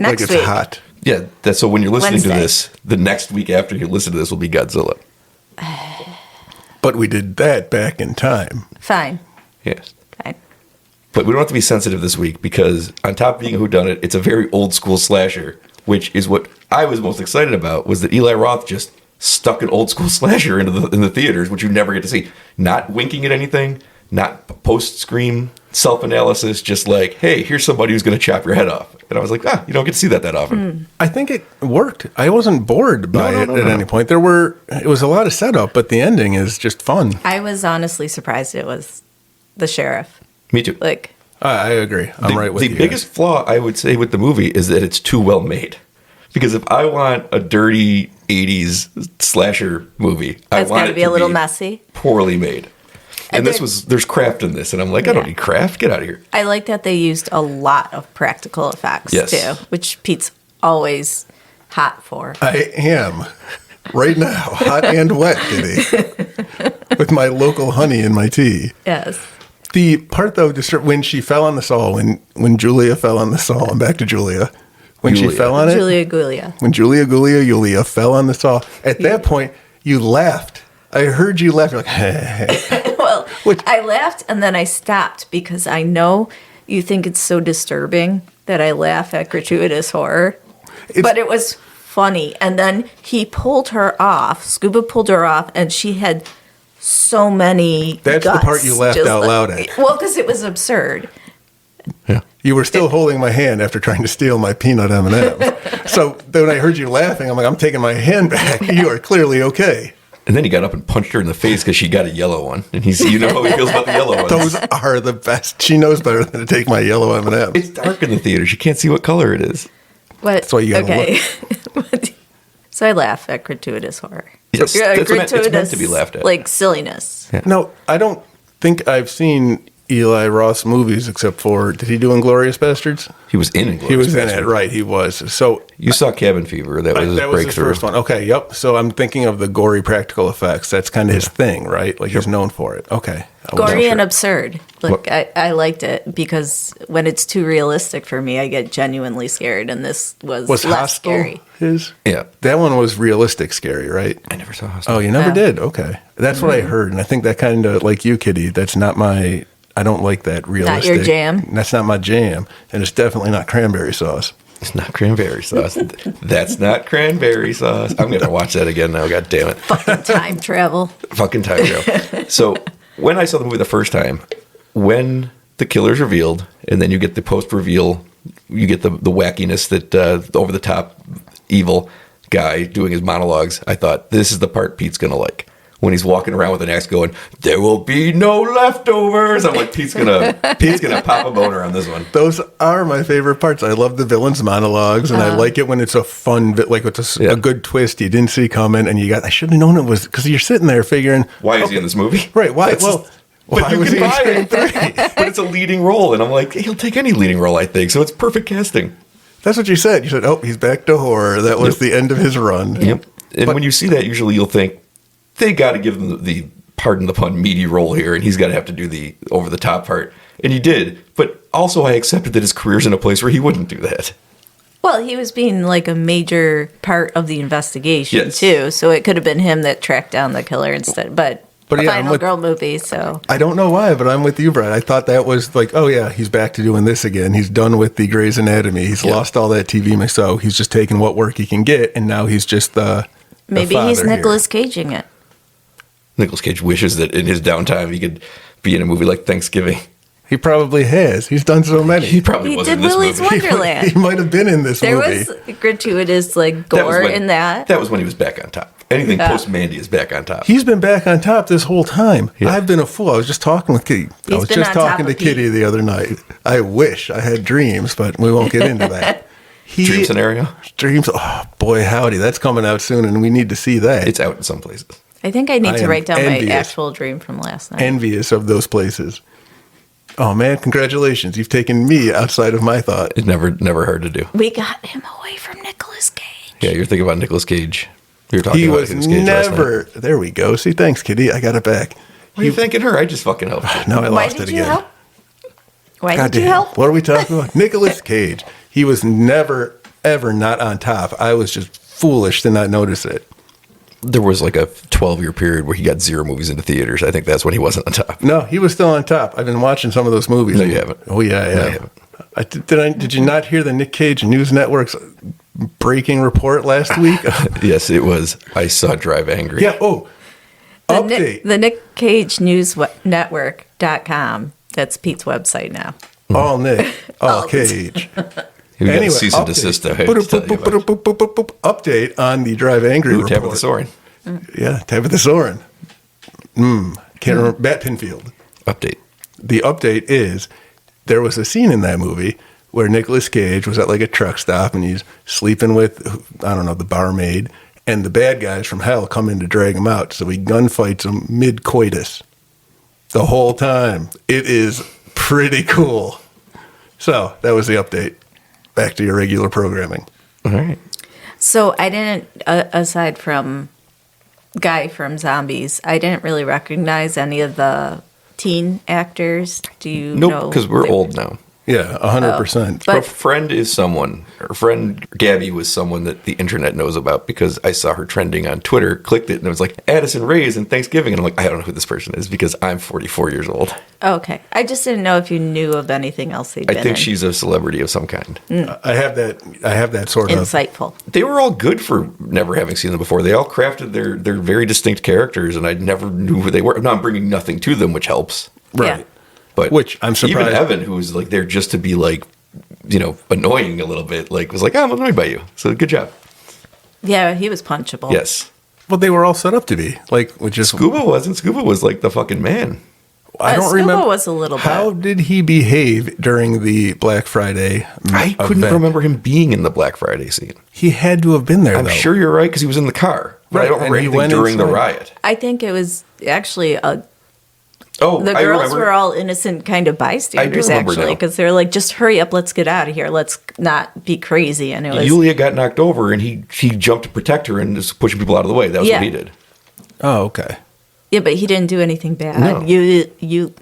next like it's week. hot. yeah, that's so when you're listening to Wednesday. this, the next week after you listen to this will be Godzilla. But we did that back in time. Fine. Yes. Fine. But we don't have to be sensitive this week because on top of being a whodunit, it's a very old school slasher, which is what I was most excited about, was that Eli Roth just stuck an old school slasher in the theaters, which you never get to see. Not winking at anything, not post-scream self-analysis, just like, hey, here's somebody who's going to chop your head off. And I was like, you don't get to see that often. I think it worked. I wasn't bored by it at any point. It was a lot of setup, but the ending is just fun. I was honestly surprised it was the sheriff. Me too. Like, I agree. I'm right with you. The biggest flaw, I would say, with the movie is that it's too well made. Because if I want a dirty 80s slasher movie, I it's want got it to be a little messy. poorly made. And And there's craft in this. And I'm like, I don't Yeah. need craft. Get out of here. I like that they used a lot of practical effects Yes. too, which Pete's always hot for. I am right now, hot and wet, Kitty, with my local honey in my tea. Yes. The part though, just when she fell on the saw, when Julia fell on the saw, I'm back to Julia. When she Julia. fell on it, Julia Gulia. when Julia fell on the saw, at that point you laughed. I heard you laugh. You're like, hey. Well, Which- I laughed and then I stopped because I know you think it's so disturbing that I laugh at gratuitous horror. But it was funny. And then he pulled her off. Scuba pulled her off, and she had so many. That's the guts, part you laughed just out loud at. Well, because it was absurd. Yeah. You were still holding my hand after trying to steal my peanut M&Ms. So then when I heard you laughing, I'm like, I'm taking my hand back. You are clearly okay. And then he got up and punched her in the face because she got a yellow one. And you know how he feels about the yellow ones. Those are the best. She knows better than to take my yellow M&Ms. It's dark in the theaters. You can't see what color it is. What? That's why you gotta okay. So I laugh at gratuitous horror. Yes, Yeah, that's what it's meant to be laughed at. Like silliness. No, I don't think I've seen Eli Roth's movies except for, did he do Inglourious Bastards? He was in Inglourious He was in it, Basterds. right, he was. So You saw Cabin Fever. That was his that was his breakthrough. first one. Okay, yep. So I'm thinking of the gory practical effects. That's kind of his thing, right? Like he's known for it. Okay. I wasn't Gory and sure. absurd. Like I liked it because when it's too realistic for me, I get genuinely scared, and this was Was less Hostel scary. his? Yeah. That one was realistic scary, right? I never saw Hostel. Oh, you never Yeah. did? Okay. That's what I heard. And I think that kind of, like you, Kitty, that's not my, I don't like that realistic. your jam? That's not my jam. And it's definitely not cranberry sauce. It's not cranberry sauce. That's not cranberry sauce. I'm going to watch that again now. God damn it. Time travel. Fucking time travel. So when I saw the movie the first time, when the killer's revealed, and then you get the post-reveal, you get the wackiness that the over-the-top evil guy doing his monologues, I thought, this is the part Pete's going to like. When he's walking around with an axe going, there will be no leftovers. I'm like, Pete's gonna pop a boner on this one. Those are my favorite parts. I love the villain's monologues, and I like it when it's a fun, like it's a good twist you didn't see coming, and I should have known it was, because you're sitting there figuring, Why is he in this movie? right, why? But Why you was can he in buy Scream it. 3? But it's a leading role, and I'm like, he'll take any leading role, I think. So it's perfect casting. That's what you said. You said, oh, he's back to horror. That was the end of his run. Yep. And when you see that, usually you'll think they got to give him the pardon the pun meaty role here, and he's got to have to do the over the top part, and he did. But also, I accepted that his career's in a place where he wouldn't do that. Well, he was being like a major part of the investigation Yes. too, so it could have been him that tracked down the killer instead. But But yeah, I'm final with- girl movie, so I don't know why, but I'm with you, Brad. I thought that was like, oh yeah, he's back to doing this again. He's done with the Grey's Anatomy. He's lost all that TV mix, so he's just taking what work he can get, and now he's just the maybe father he's here. Nicolas Caging it. Nicolas Cage wishes that in his downtime he could be in a movie like Thanksgiving. He probably has. He's done so many. He probably He was did in this Willy's movie. Wonderland. He might have been in this There movie. was gratuitous like gore in that. That was when he was back on top. Anything post Mandy is back on top. He's been back on top this whole time. Yeah. I've been a fool. I was just talking with Kitty. I He's was been just on top talking to of Kitty Pete. the other night. I wish I had dreams, but we won't get into that. Dream scenario. Dreams. Oh, boy, howdy. That's coming out soon, and we need to see that. It's out in some places. I think I need I to am write down envious. my actual dream from last night. Envious of those places. Oh, man, congratulations. You've taken me outside of my thought. It's never hard to do. We got him away from Nicolas Cage. Yeah, you're thinking about Nicolas Cage. We were talking He about was Nicolas Cage last night. never. There we go. See, thanks, Kitty. I got it back. Why are you thanking her? I just fucking helped you. Now I Why lost did it you again. help? Why God did you damn. help? What are we talking about? Nicolas Cage. He was never, ever not on top. I was just foolish to not notice it. There was like a 12-year period where he got 0 movies into theaters. I think that's when he wasn't on top. No, he was still on top. I've been watching some of those movies. No, you haven't. Oh, yeah, I No, have. you haven't. Did you not hear the Nic Cage News Network's breaking report last week? Yes, it was. I saw Drive Angry. Yeah. Oh, update. The Nic Cage News Network.com. That's Pete's website now. All Nick. All Cage. We got Anyway, a cease and update. desist. I hate to tell you about. Update on the Drive Angry Ooh, report. Tabitha Soren. Yeah, Tabitha Soren. Can't remember. Matt Pinfield. Update. The update is there was a scene in that movie where Nicolas Cage was at like a truck stop and he's sleeping with, I don't know, the barmaid, and the bad guys from hell come in to drag him out. So he gunfights them mid-coitus the whole time. It is pretty cool. So that was the update. Back to your regular programming. All right. So I didn't, aside from Guy from Zombies, I didn't really recognize any of the teen actors. Do you know? Nope, because we're old now. Yeah, 100%. But- Our friend is someone, our friend Gabby was someone that the internet knows about because I saw her trending on Twitter, clicked it, and it was like Addison Rae's and Thanksgiving. And I'm like, I don't know who this person is because I'm 44 years old. Okay. I just didn't know if you knew of anything else they'd I been think in. she's a celebrity of some kind. I have that sort of. Insightful. They were all good for never having seen them before. They all crafted their very distinct characters, and I never knew who they were. Now I'm bringing nothing to them, which helps. Right. Yeah. But Which I'm surprised- Even Evan, who was like there just to be like, annoying a little bit, like was like, I'm annoyed by you. So good job. Yeah, he was punchable. Yes. Well, they were all set up to be. Like, which is. Scuba wasn't. Scuba was like the fucking man. I don't Scuba remember. was a little How bit. did he behave during the Black Friday? I couldn't event? remember him being in the Black Friday scene. He had to have been there. I'm though. sure you're right because he was in the car. But Right, I don't remember and he anything went during the inside. riot. I think it was actually Oh, the I girls remember. were all innocent kind of bystanders remember actually now. because they're like, just hurry up, let's get out of here, let's not be crazy. And it was Yulia got knocked over, and he jumped to protect her and just pushing people out of the way. That was Yeah. what he did. Oh, okay. yeah, but he didn't do anything bad. No. You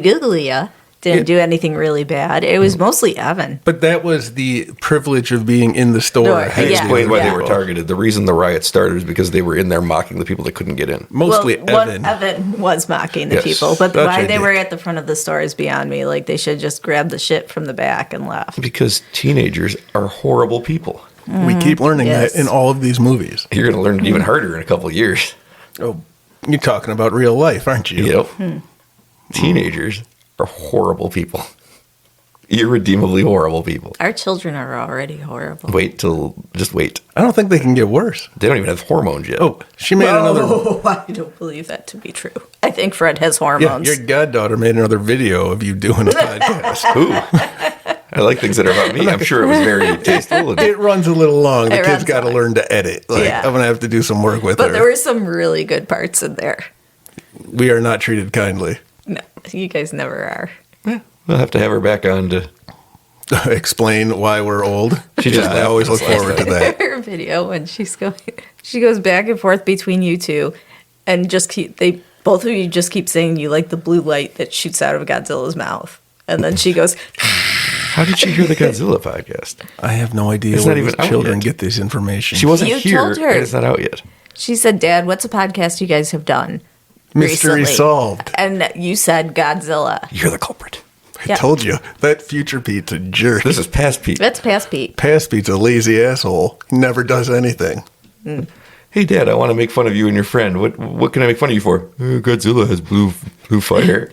Googlia didn't do anything really bad. It was mostly Evan. But that was the privilege of being in the store. Door, ahead of yeah. the Explained why other they were people. targeted. The reason the riot started is because they were in there mocking the people that couldn't get in. Mostly well, Evan. Evan was mocking the Yes. people, but Such why a they were dick. at the front of the store is beyond me. Like, they should just grab the shit from the back and left. Because teenagers are horrible people. We keep learning Yes. that in all of these movies. You're going to learn it even harder in a couple of years. Oh, you're talking about real life, aren't you? Yep. Teenagers are horrible people. Irredeemably horrible people. Our children are already horrible. Just wait. I don't think they can get worse. They don't even have hormones yet. Oh, she made another. Oh, I don't believe that to be true. I think Fred has Yeah, hormones. your goddaughter made another video of you doing a podcast. Ooh. I like things that are about me. I'm sure it was very tasteful. And It runs a little long. The It kid's runs got to long. learn to edit. Like, Yeah. I'm going to have to do some work with but her. there were some really good parts in there. We are not treated kindly. No, you guys never are. we'll have to have her back on to. Explain why we're old. She just I laughed always at us look last forward to night. that. Her video when she goes back and forth between you two, and both of you just keep saying you like the blue light that shoots out of Godzilla's mouth, and then she goes, How did she hear the Godzilla podcast? I have no idea It's where not even these out children yet. get this information. She wasn't You here, told her. and it's not out yet. she said, "Dad, what's a podcast you guys have done Mystery recently?" solved. And you said Godzilla. You're the culprit. I told you. That future Pete's a jerk. This is past Pete. That's past Pete. Past Pete's a lazy asshole. He never does anything. Hey, Dad, I want to make fun of you and your friend. What can I make fun of you for? Godzilla has blue fire.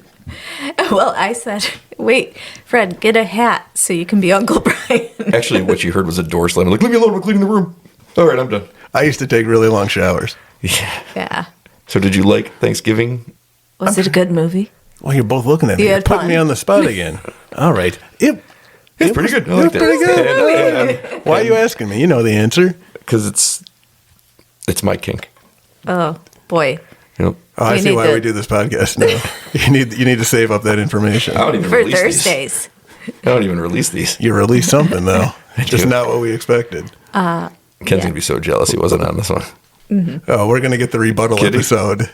Well, I said, wait, Fred, get a hat so you can be Uncle Brian. Actually, what you heard was a door slam. I'm like, leave me alone. We're cleaning the room. All right, I'm done. I used to take really long showers. Yeah. Yeah. So did you like Thanksgiving? Was it a good movie? Well, you're both looking at me. You You're had putting fun. me on the spot again. All right. It's pretty good. I liked it. Pretty good. Why are you asking me? You know the answer. Because it's my kink. Oh, boy. Yep. Oh, I You see need why to- we do this podcast now. You need to save up that information. I don't even For release Thursdays. these. I don't even release these. You released something though. Just do. not what we expected. Ken's gonna be so jealous he wasn't on this one. Oh, we're gonna get the rebuttal Kidding. episode.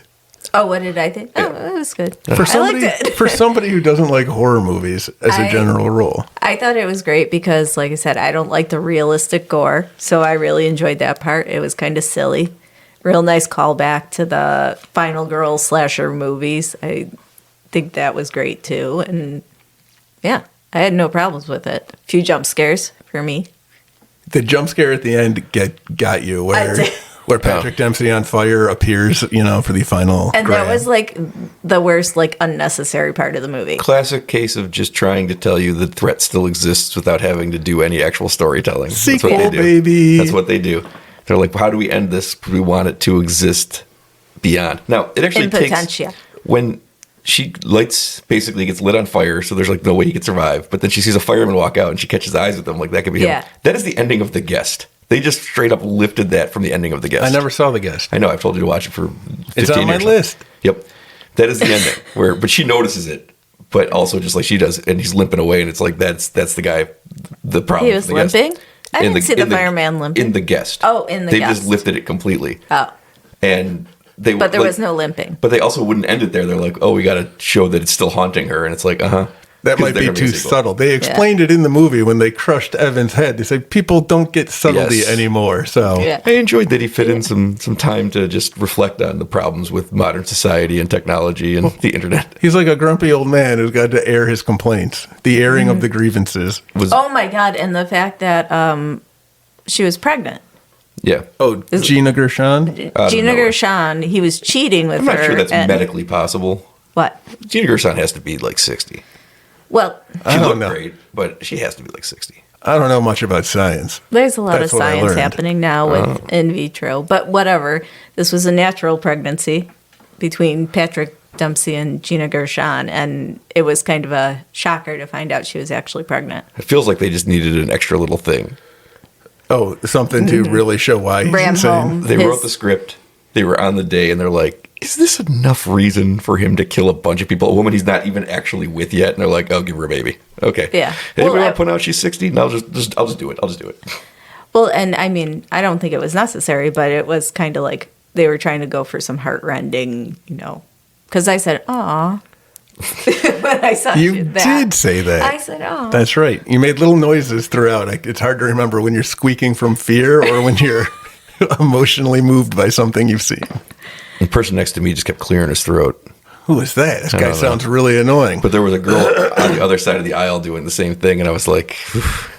Oh, what did I think? Oh, it was good. For somebody, I liked it. for somebody who doesn't like horror movies as a I- general rule. I thought it was great because, like I said, I don't like the realistic gore, so I really enjoyed that part. It was kind of silly. Real nice callback to the Final Girl slasher movies. I think that was great too, and yeah, I had no problems with it. A few jump scares for me. The jump scare at the end got you I did. where Patrick Dempsey on fire appears, for the final And grab. that was like the worst, like unnecessary part of the movie. Classic case of just trying to tell you the threat still exists without having to do any actual storytelling. Sequel, That's what they do. baby. That's what they do. They're like, how do we end this? We want it to exist beyond. Now, it actually In takes potentia. when she basically gets lit on fire, so there's like no way he could survive. But then she sees a fireman walk out and she catches eyes with him. Like that could be Yeah. him. That is the ending of The Guest. They just straight up lifted that from the ending of The Guest. I never saw The Guest. I know. I've told you to watch it for 15 It's on my years now. list. Yep. That is the ending. But she notices it, but also just like she does, and he's limping away, and it's like that's the guy. The problem. He was with The Guest. limping? I In didn't see the fireman limping. In The Guest. Oh, in The They Guest. just lifted it completely, Oh, and they. but there like- was no limping. But they also wouldn't end it there. They're like, oh, we got to show that it's still haunting her, and it's like, That might be too subtle. They explained it in the movie when they crushed Evan's head. They said people don't get subtlety Yes. anymore. So Yeah. I enjoyed that he fit in some time to just reflect on the problems with modern society and technology and the internet. he's like a grumpy old man who's got to air his complaints. The airing of the grievances. Oh my God! And the fact that she was pregnant. Yeah. Oh, Gina Gershon? Gina nowhere. Gershon. He was cheating with I'm her. not sure that's and- medically possible. What? Gina Gershon has to be like 60. Well, I She don't looked know. great, but she has to be like 60. I don't know much about science. there's a lot That's of what I science learned. happening now with in vitro, but whatever. This was a natural pregnancy between Patrick Dempsey and Gina Gershon, and it was kind of a shocker to find out she was actually pregnant. It feels like they just needed an extra little thing. Oh, something to really show why he's Ram insane. home. They His- wrote the script. They were on the day, and they're like, is this enough reason for him to kill a bunch of people? A woman he's not even actually with yet. And they're like, oh, give her a baby. Okay. Yeah. Anybody Well, want to point out she's 60? No, I'll just do it. I'll just do it. Well, and I mean, I don't think it was necessary, but it was kind of like they were trying to go for some heartrending, because I said, "Aw," when I saw You that. did say that. I said, "Aw." That's right. You made little noises throughout. It's hard to remember when you're squeaking from fear or when you're emotionally moved by something you've seen. The person next to me just kept clearing his throat. Who is that? This I guy don't know. sounds really annoying. But there was a girl on the other side of the aisle doing the same thing, and I was like,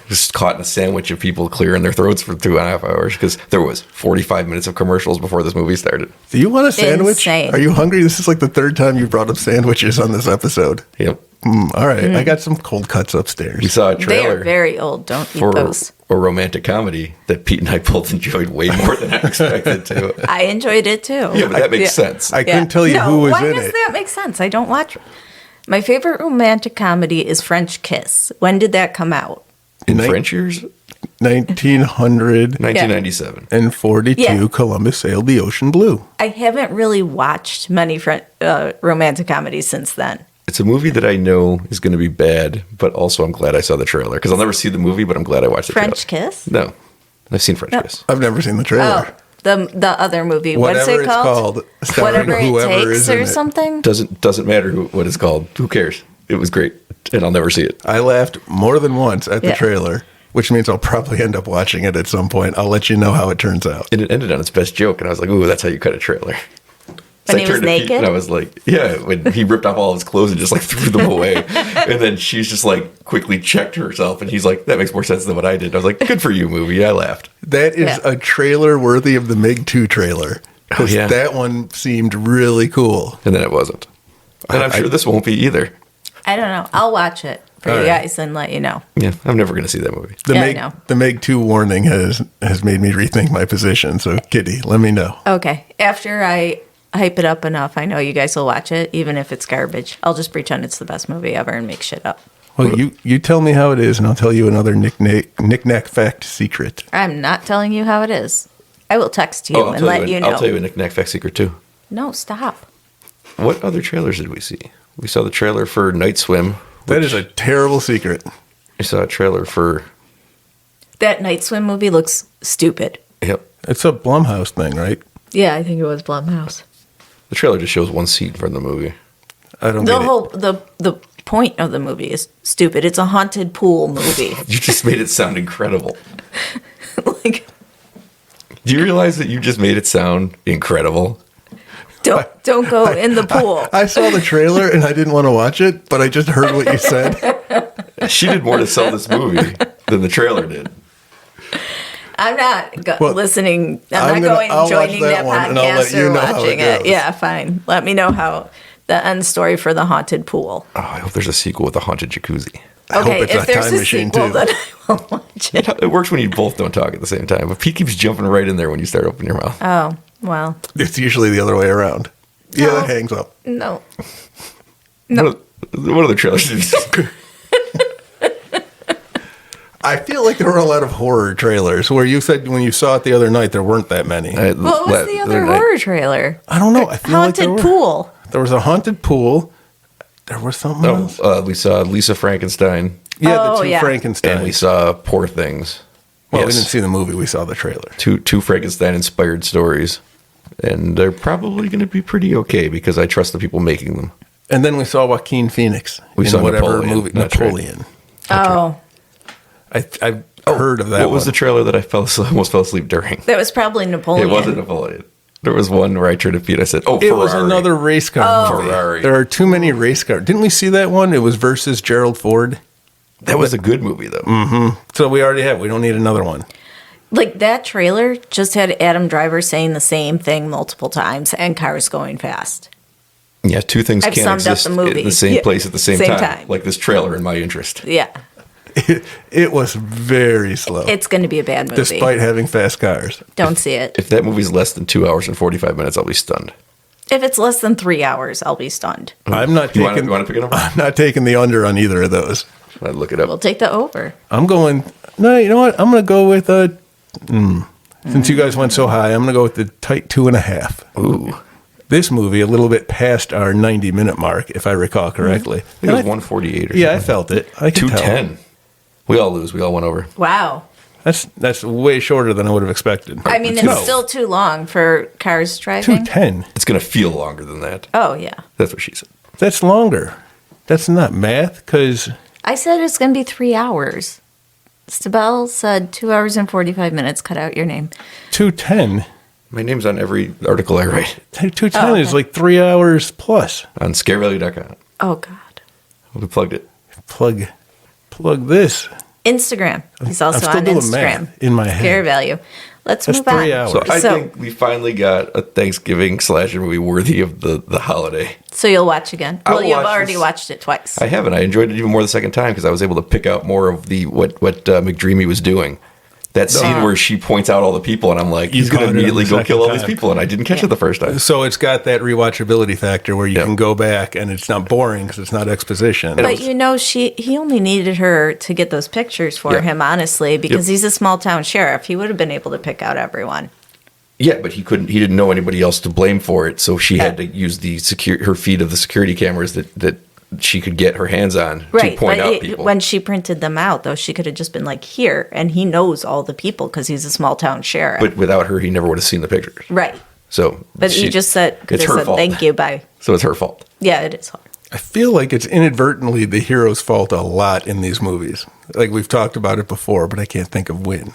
just caught in a sandwich of people clearing their throats for 2.5 hours because there was 45 minutes of commercials before this movie started. Do you want a sandwich? Insane. Are you hungry? This is like the third time you brought up sandwiches on this episode. Yep. All right. I got some cold cuts We upstairs. saw a They trailer are very old. Don't eat for those. a romantic comedy that Pete and I both enjoyed way more than I expected to. I enjoyed it too. Yeah, but that makes sense. I couldn't tell you No, who was why in does it. that make sense? I don't watch. My favorite romantic comedy is French Kiss. When did that come out? In Nin- French years, 1942, 1997. Yeah. Columbus sailed the ocean blue. I haven't really watched many romantic comedies since then. It's a movie that I know is going to be bad, but also I'm glad I saw the trailer because I'll never see the movie, but I'm glad I watched the French trailer. Kiss? No, I've seen French No. Kiss. I've never seen the trailer. Oh, the other movie. Whatever What's it it's called? called, starring Whatever whoever it is takes in or it. something. Doesn't matter what it's called. Who cares? It was great, and I'll never see it. I laughed more than once at the Yeah. trailer, which means I'll probably end up watching it at some point. I'll let you know how it turns out. And it ended on its best joke, and I was like, "Ooh, that's how you cut a trailer." When I he was turned to Pete, naked? and I was like, "Yeah." When he ripped off all of his clothes and just like threw them away, and then she's just like quickly checked herself, and he's like, "That makes more sense than what I did." I was like, "Good for you, movie." I laughed. That is Yeah. a trailer worthy of the MiG 2 trailer. 'Cause yeah. that one seemed really cool. And then it wasn't. And I'm sure this won't be either. I don't know. I'll watch it for All you right. guys and let you know. Yeah, I'm never going to see that movie. The Yeah, I Meg, know. the Meg 2 warning has made me rethink my position. So, Kitty, let me know. Okay. After I hype it up enough, I know you guys will watch it, even if it's garbage. I'll just pretend it's the best movie ever and make shit up. Well, you tell me how it is, and I'll tell you another knick-knack fact secret. I'm not telling you how it is. I will text you and let you know. I'll tell you a knick-knack fact secret, too. No, stop. What other trailers did we see? We saw the trailer for Night Swim. That is a terrible secret. We saw a trailer for... That Night Swim movie looks stupid. Yep. It's a Blumhouse thing, right? Yeah, I think it was Blumhouse. The trailer just shows one scene from the movie. I don't The get whole the point of the movie is stupid. It's a haunted pool movie. You just made it sound incredible. Like, Do you realize that you just made it sound incredible? don't go in the pool. I saw the trailer and I didn't want to watch it, but I just heard what you said. She did more to sell this movie than the trailer did. I'm not Well, listening. I'll I'm not going watch joining that that one, and I'll let podcast you or know how watching it it. goes. Yeah, fine. Let me know how the end story for the haunted pool. Oh, I hope there's a sequel with a haunted jacuzzi. I hope Okay, it's if a there's time a machine, sequel, too. then I will watch it. It works when you both don't talk at the same time, but Pete keeps jumping right in there when you start opening your mouth. Oh, well, It's usually the other way around. Yeah, No. that hangs up. no. What other trailers did you see? I feel like there were a lot of horror trailers where you said when you saw it the other night there weren't that many. What was the other horror trailer? I don't know. I feel like Haunted there were. pool. There was a haunted pool. There was something else. We saw Lisa Frankenstein, Yeah, Oh, the two yeah. Frankenstein. and we saw Poor Things. Well, we Yes. didn't see the movie. We saw the trailer. Two Frankenstein-inspired stories. And they're probably going to be pretty okay because I trust the people making them. And then we saw Joaquin Phoenix We in saw whatever Napoleon. movie. That's right. Napoleon. Oh, I've heard of that What was one. the trailer that I almost fell asleep during? that was probably Napoleon. It wasn't Napoleon. There was one where I turned to Pete. I said, "Oh, It was Ferrari." another race car movie. Ferrari. There are too many race cars. Didn't we see that one? It was versus Gerald Ford. That was a good movie, though. So we already have. We don't need another one. Like that trailer just had Adam Driver saying the same thing multiple times and cars going fast. Yeah, two things I've can't summed up exist the movie. in the same Yeah, place at the same, same time. time. Like this trailer in my interest. Yeah, It was very slow, it's going to be a bad movie. despite having fast cars. Don't see it. If that movie's less than 2 hours and 45 minutes, I'll be stunned. If it's less than 3 hours, I'll be stunned. I'm not You taking. want to pick it up? I'm not taking the under on either of those. I'd look it up. We'll take the over. I'm going. No, you know what? I'm going to go with a. Since you guys went so high, I'm going to go with the tight 2.5. Ooh. This movie a little bit past our 90-minute mark, if I recall correctly. I think it was 148 or Yeah, I something. felt it. I could tell. 210. We all lose. We all went over. Wow. That's way shorter than I would have expected. I mean, it's still too long for cars driving. 210. It's going to feel longer than that. Oh, yeah. That's what she said. That's longer. That's not math, because I said it's going to be 3 hours. Stabell said 2 hours and 45 minutes. Cut out your name. 210. My name's on every article I write 210 Oh, is okay. like 3 hours plus. on scarevalue.com. Oh, God. We plugged it. Plug this. Instagram. He's also I'm still on doing Instagram. math in my head. Scare value. Let's That's move on. 3 hours. So I So- think we finally got a Thanksgiving slasher movie worthy of the holiday. So you'll watch again? I Well, will you've watch already this. watched it twice. I haven't. I enjoyed it even more the second time because I was able to pick out more of the what McDreamy was doing. That scene where she points out all the people, and I'm like, he's going caught to it on immediately the go second kill all these time. people, and I didn't catch it the first time. So it's got that rewatchability factor where you Yeah. can go back and it's not boring because it's not exposition. But you know, he only needed her to get those pictures for Yeah. him, honestly, because Yep. he's a small town sheriff. He would have been able to pick out everyone. Yeah, but he couldn't. He didn't know anybody else to blame for it, so she had to use her feed of the security cameras that she could get her hands on to Right. point But out people. when she printed them out, though, she could have just been like, here. And he knows all the people because he's a small town sheriff. But without her, he never would have seen the pictures. right. So, But he just said, could it's have her said, fault. thank you, bye. So it's her fault. Yeah, it is hard. I feel like it's inadvertently the hero's fault a lot in these movies. Like we've talked about it before, but I can't think of when.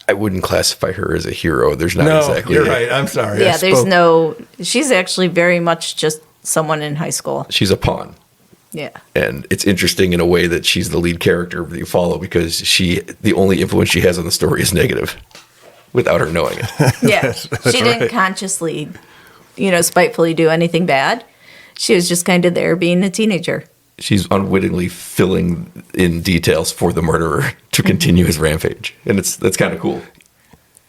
I wouldn't classify her as a hero. There's not No, exactly. you're right. I'm sorry. I Yeah, there's spoke- no, she's actually very much just someone in high school. She's a pawn. Yeah. And it's interesting in a way that she's the lead character that you follow because the only influence she has on the story is negative without her knowing it. Yeah. That's She didn't right. consciously, spitefully do anything bad. She was just kind of there being a teenager. she's unwittingly filling in details for the murderer to continue his rampage, and that's kind of cool.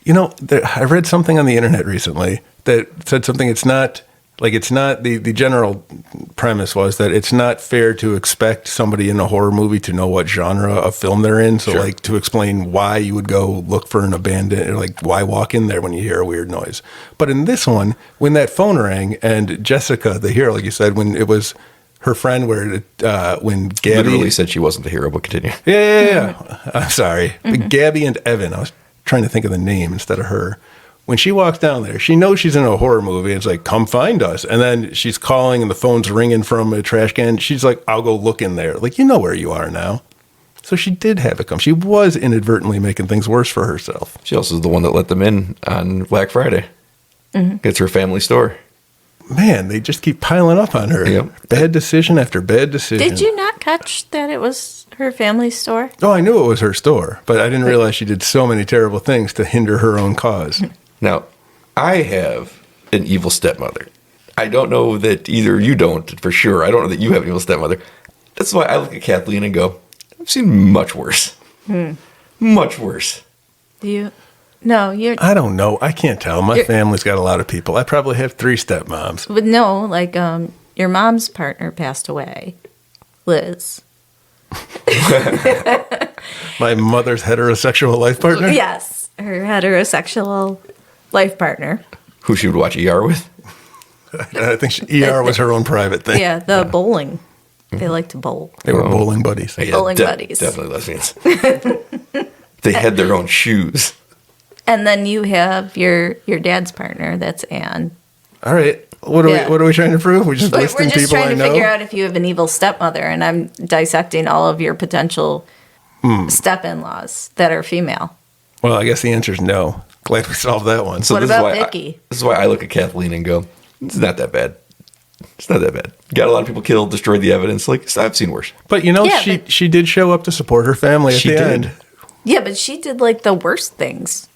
You know, I read something on the internet recently that said something. It's not the general premise was that it's not fair to expect somebody in a horror movie to know what genre of film they're in. So, Sure. like, to explain why you would go look for an abandoned, or like, why walk in there when you hear a weird noise. But in this one, when that phone rang and Jessica, the hero, like you said, when it was her friend, when Gabby Literally said she wasn't the hero, but continue. Yeah. I'm sorry. Gabby and Evan. I was trying to think of the name instead of her. When she walks down there, she knows she's in a horror movie. It's like, come find us. And then she's calling and the phone's ringing from a trash can. She's like, I'll go look in there. Like, you know where you are now. So she did have it come. She was inadvertently making things worse for herself. She also is the one that let them in on Black Friday. It's her family store. Man, they just keep piling up on her. Yep. Bad decision after bad decision. Did you not catch that it was her family store? Oh, I knew it was her store, but I didn't realize she did so many terrible things to hinder her own cause. Now, I have an evil stepmother. I don't know that either you don't, for sure. I don't know that you have an evil stepmother. That's why I look at Kathleen and go, I've seen much worse. Much worse. You? No, you're. I don't know. I can't tell. My family's got a lot of people. I probably have 3 stepmoms. But no, like your mom's partner passed away, Liz. My mother's heterosexual life partner? Yes, her heterosexual life partner. Who she would watch ER with? I think ER was her own private thing. Yeah, the bowling. They like to bowl. They were bowling buddies. Yeah, Bowling buddies. Definitely lesbians. They had their own shoes. And then you have your dad's partner. That's Anne. All right. What are we trying to prove? We're just listing We're just people I trying to know? figure out if you have an evil stepmother, and I'm dissecting all of your potential step-in-laws that are female. Well, I guess the answer is no. Glad we solved that one. So What this about is why Vicky? This is why I look at Kathleen and go, it's not that bad. It's not that bad. Got a lot of people killed, destroyed the evidence. Like, I've seen worse. But you know, Yeah, she did show up to support her family at She the did. end. Yeah, but she did like the worst things.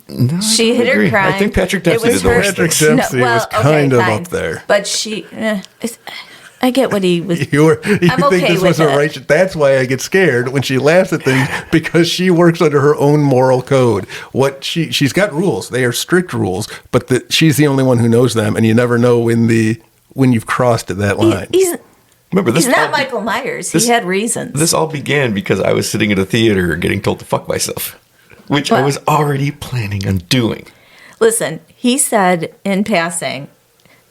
No, She I hit agree. her crime. I think Patrick It Dempsey was did the her- worst Patrick thing. Dempsey was kind of fine. up there. But she, I get what he was. You think okay this with was a it. righteous? That's why I get scared when she laughs at things, because she works under her own moral code. She's got rules; they are strict rules, but she's the only one who knows them, and you never know when you've crossed that line. Remember, this He's not all- Michael Myers. this- He had reasons. This all began because I was sitting at a theater getting told to fuck myself, which I Well- was already planning on doing. Listen, he said in passing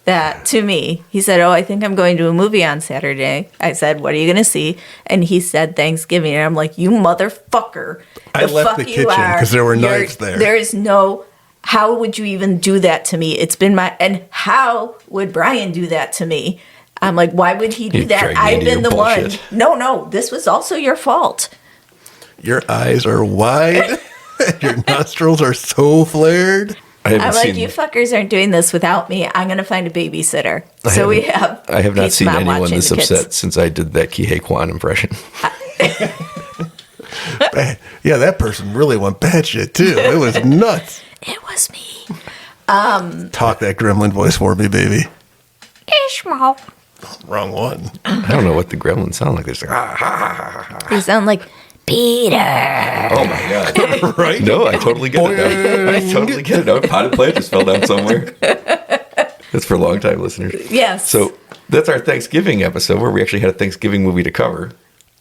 that to me. He said, "Oh, I think I'm going to a movie on Saturday." I said, "What are you going to see?" And he said, "Thanksgiving." And I'm like, "You motherfucker!" I left the kitchen 'cause there were knives there. There is no. How would you even do that to me? It's been my. And how would Bryan do that to me? I'm like, why would he do He that? dragged me I've into been your the one. bullshit. No, this was also your fault. Your eyes are wide. Your nostrils are so flared. I haven't I'm like, seen. you fuckers aren't doing this without me. I'm going to find a babysitter. So we have. I have not Kate's seen mom anyone watching this the kids. upset since I did that Kihei Kwan impression. Yeah, that person really went batshit too. It was nuts. It was me. Talk that gremlin voice for me, baby. Ishmael. Wrong one. I don't know what the gremlins sound like. They're just like, ah, ha, ha, ha, ha. You sound like Peter. Oh my god! Right? No, I totally get it now. I totally get it now. Potted plant just fell down somewhere. That's for long-time listeners. Yes. So that's our Thanksgiving episode where we actually had a Thanksgiving movie to cover.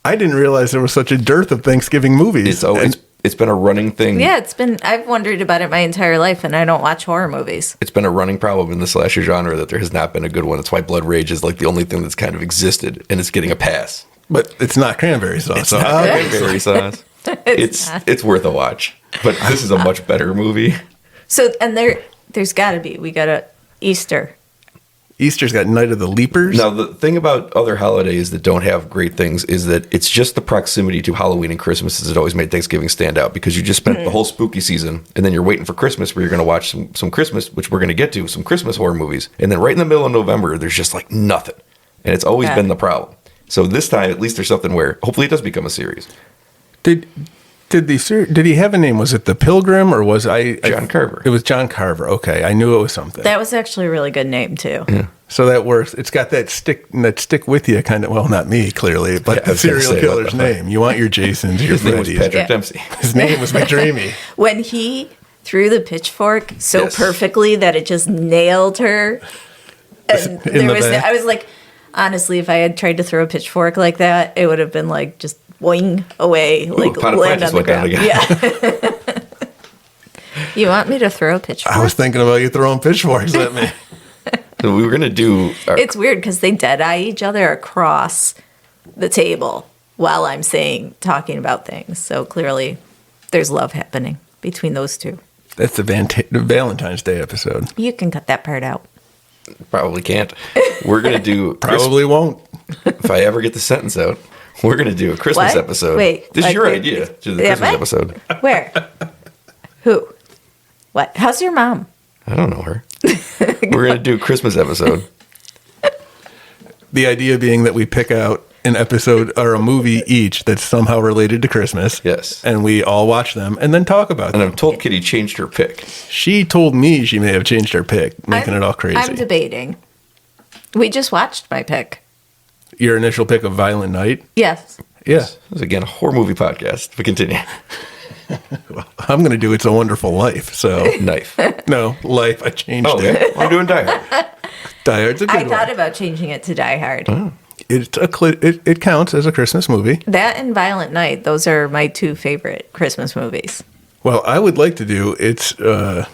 I didn't realize there was such a dearth of Thanksgiving movies. It's always it's been a running thing. Yeah, I've wondered about it my entire life, and I don't watch horror movies. It's been a running problem in the slasher genre that there has not been a good one. That's why Blood Rage is like the only thing that's kind of existed, and it's getting a pass. But it's not cranberry sauce. It's so not how- cranberry sauce. It's worth a watch. But this is a much better movie. So, and there's got to be. We got a Easter. Easter's got Night of the Leapers. Now, the thing about other holidays that don't have great things is that it's just the proximity to Halloween and Christmas that always made Thanksgiving stand out, because you just spent the whole spooky season, and then you're waiting for Christmas where you're going to watch some Christmas, which we're going to get to, some Christmas horror movies. And then right in the middle of November, there's just like nothing. And it's always Yeah. been the problem. So this time, at least there's something where hopefully it does become a series. Did did he have a name? Was it The Pilgrim or was John Carver. It was John Carver. Okay, I knew it was something. That was actually a really good name too. Yeah. So that works. It's got that stick with you kind of. Well, not me clearly, but Yeah, I the was gonna serial say, killer's what the fuck? name. You want your Jasons, your His name was Freddys. Patrick Yeah. Dempsey. His name was McDreamy. When he threw the pitchfork so Yes. perfectly that it just nailed her, and In the back. I was like, honestly, if I had tried to throw a pitchfork like that, it would have been like just boing away, like Pot of land Plant on just the went down ground. again. Yeah. You want me to throw a pitchfork? I was thinking about you throwing pitchforks at me. So we were going to do our, It's weird because they dead eye each other across the table while I'm talking about things. So clearly, there's love happening between those two. That's the Valentine's Day episode. You can cut that part out. probably can't. We're going to do Probably won't. if I ever get the sentence out, we're going to do a Christmas What? episode. Wait, This is your like, idea to do the yeah, Christmas what? episode. Where? Who? What? How's your mom? I don't know her. We're going to do a Christmas episode. The idea being that we pick out an episode or a movie each that's somehow related to Christmas. Yes. And we all watch them and then talk about And them. I'm told Kitty changed her pick. She told me she may have changed her pick, making it all crazy. I'm debating. We just watched my pick. Your initial pick of Violent Night? Yes. Yeah. This is, again, a horror movie podcast. We continue. I'm going to do It's a Wonderful Life. So, Knife. no, Life. I changed Oh, it. okay. We're doing Die Hard. Die Hard's a good I thought one. about changing it to Die Hard. It counts as a Christmas movie. That and Violent Night, those are my two favorite Christmas movies. Well, I would like to do It's a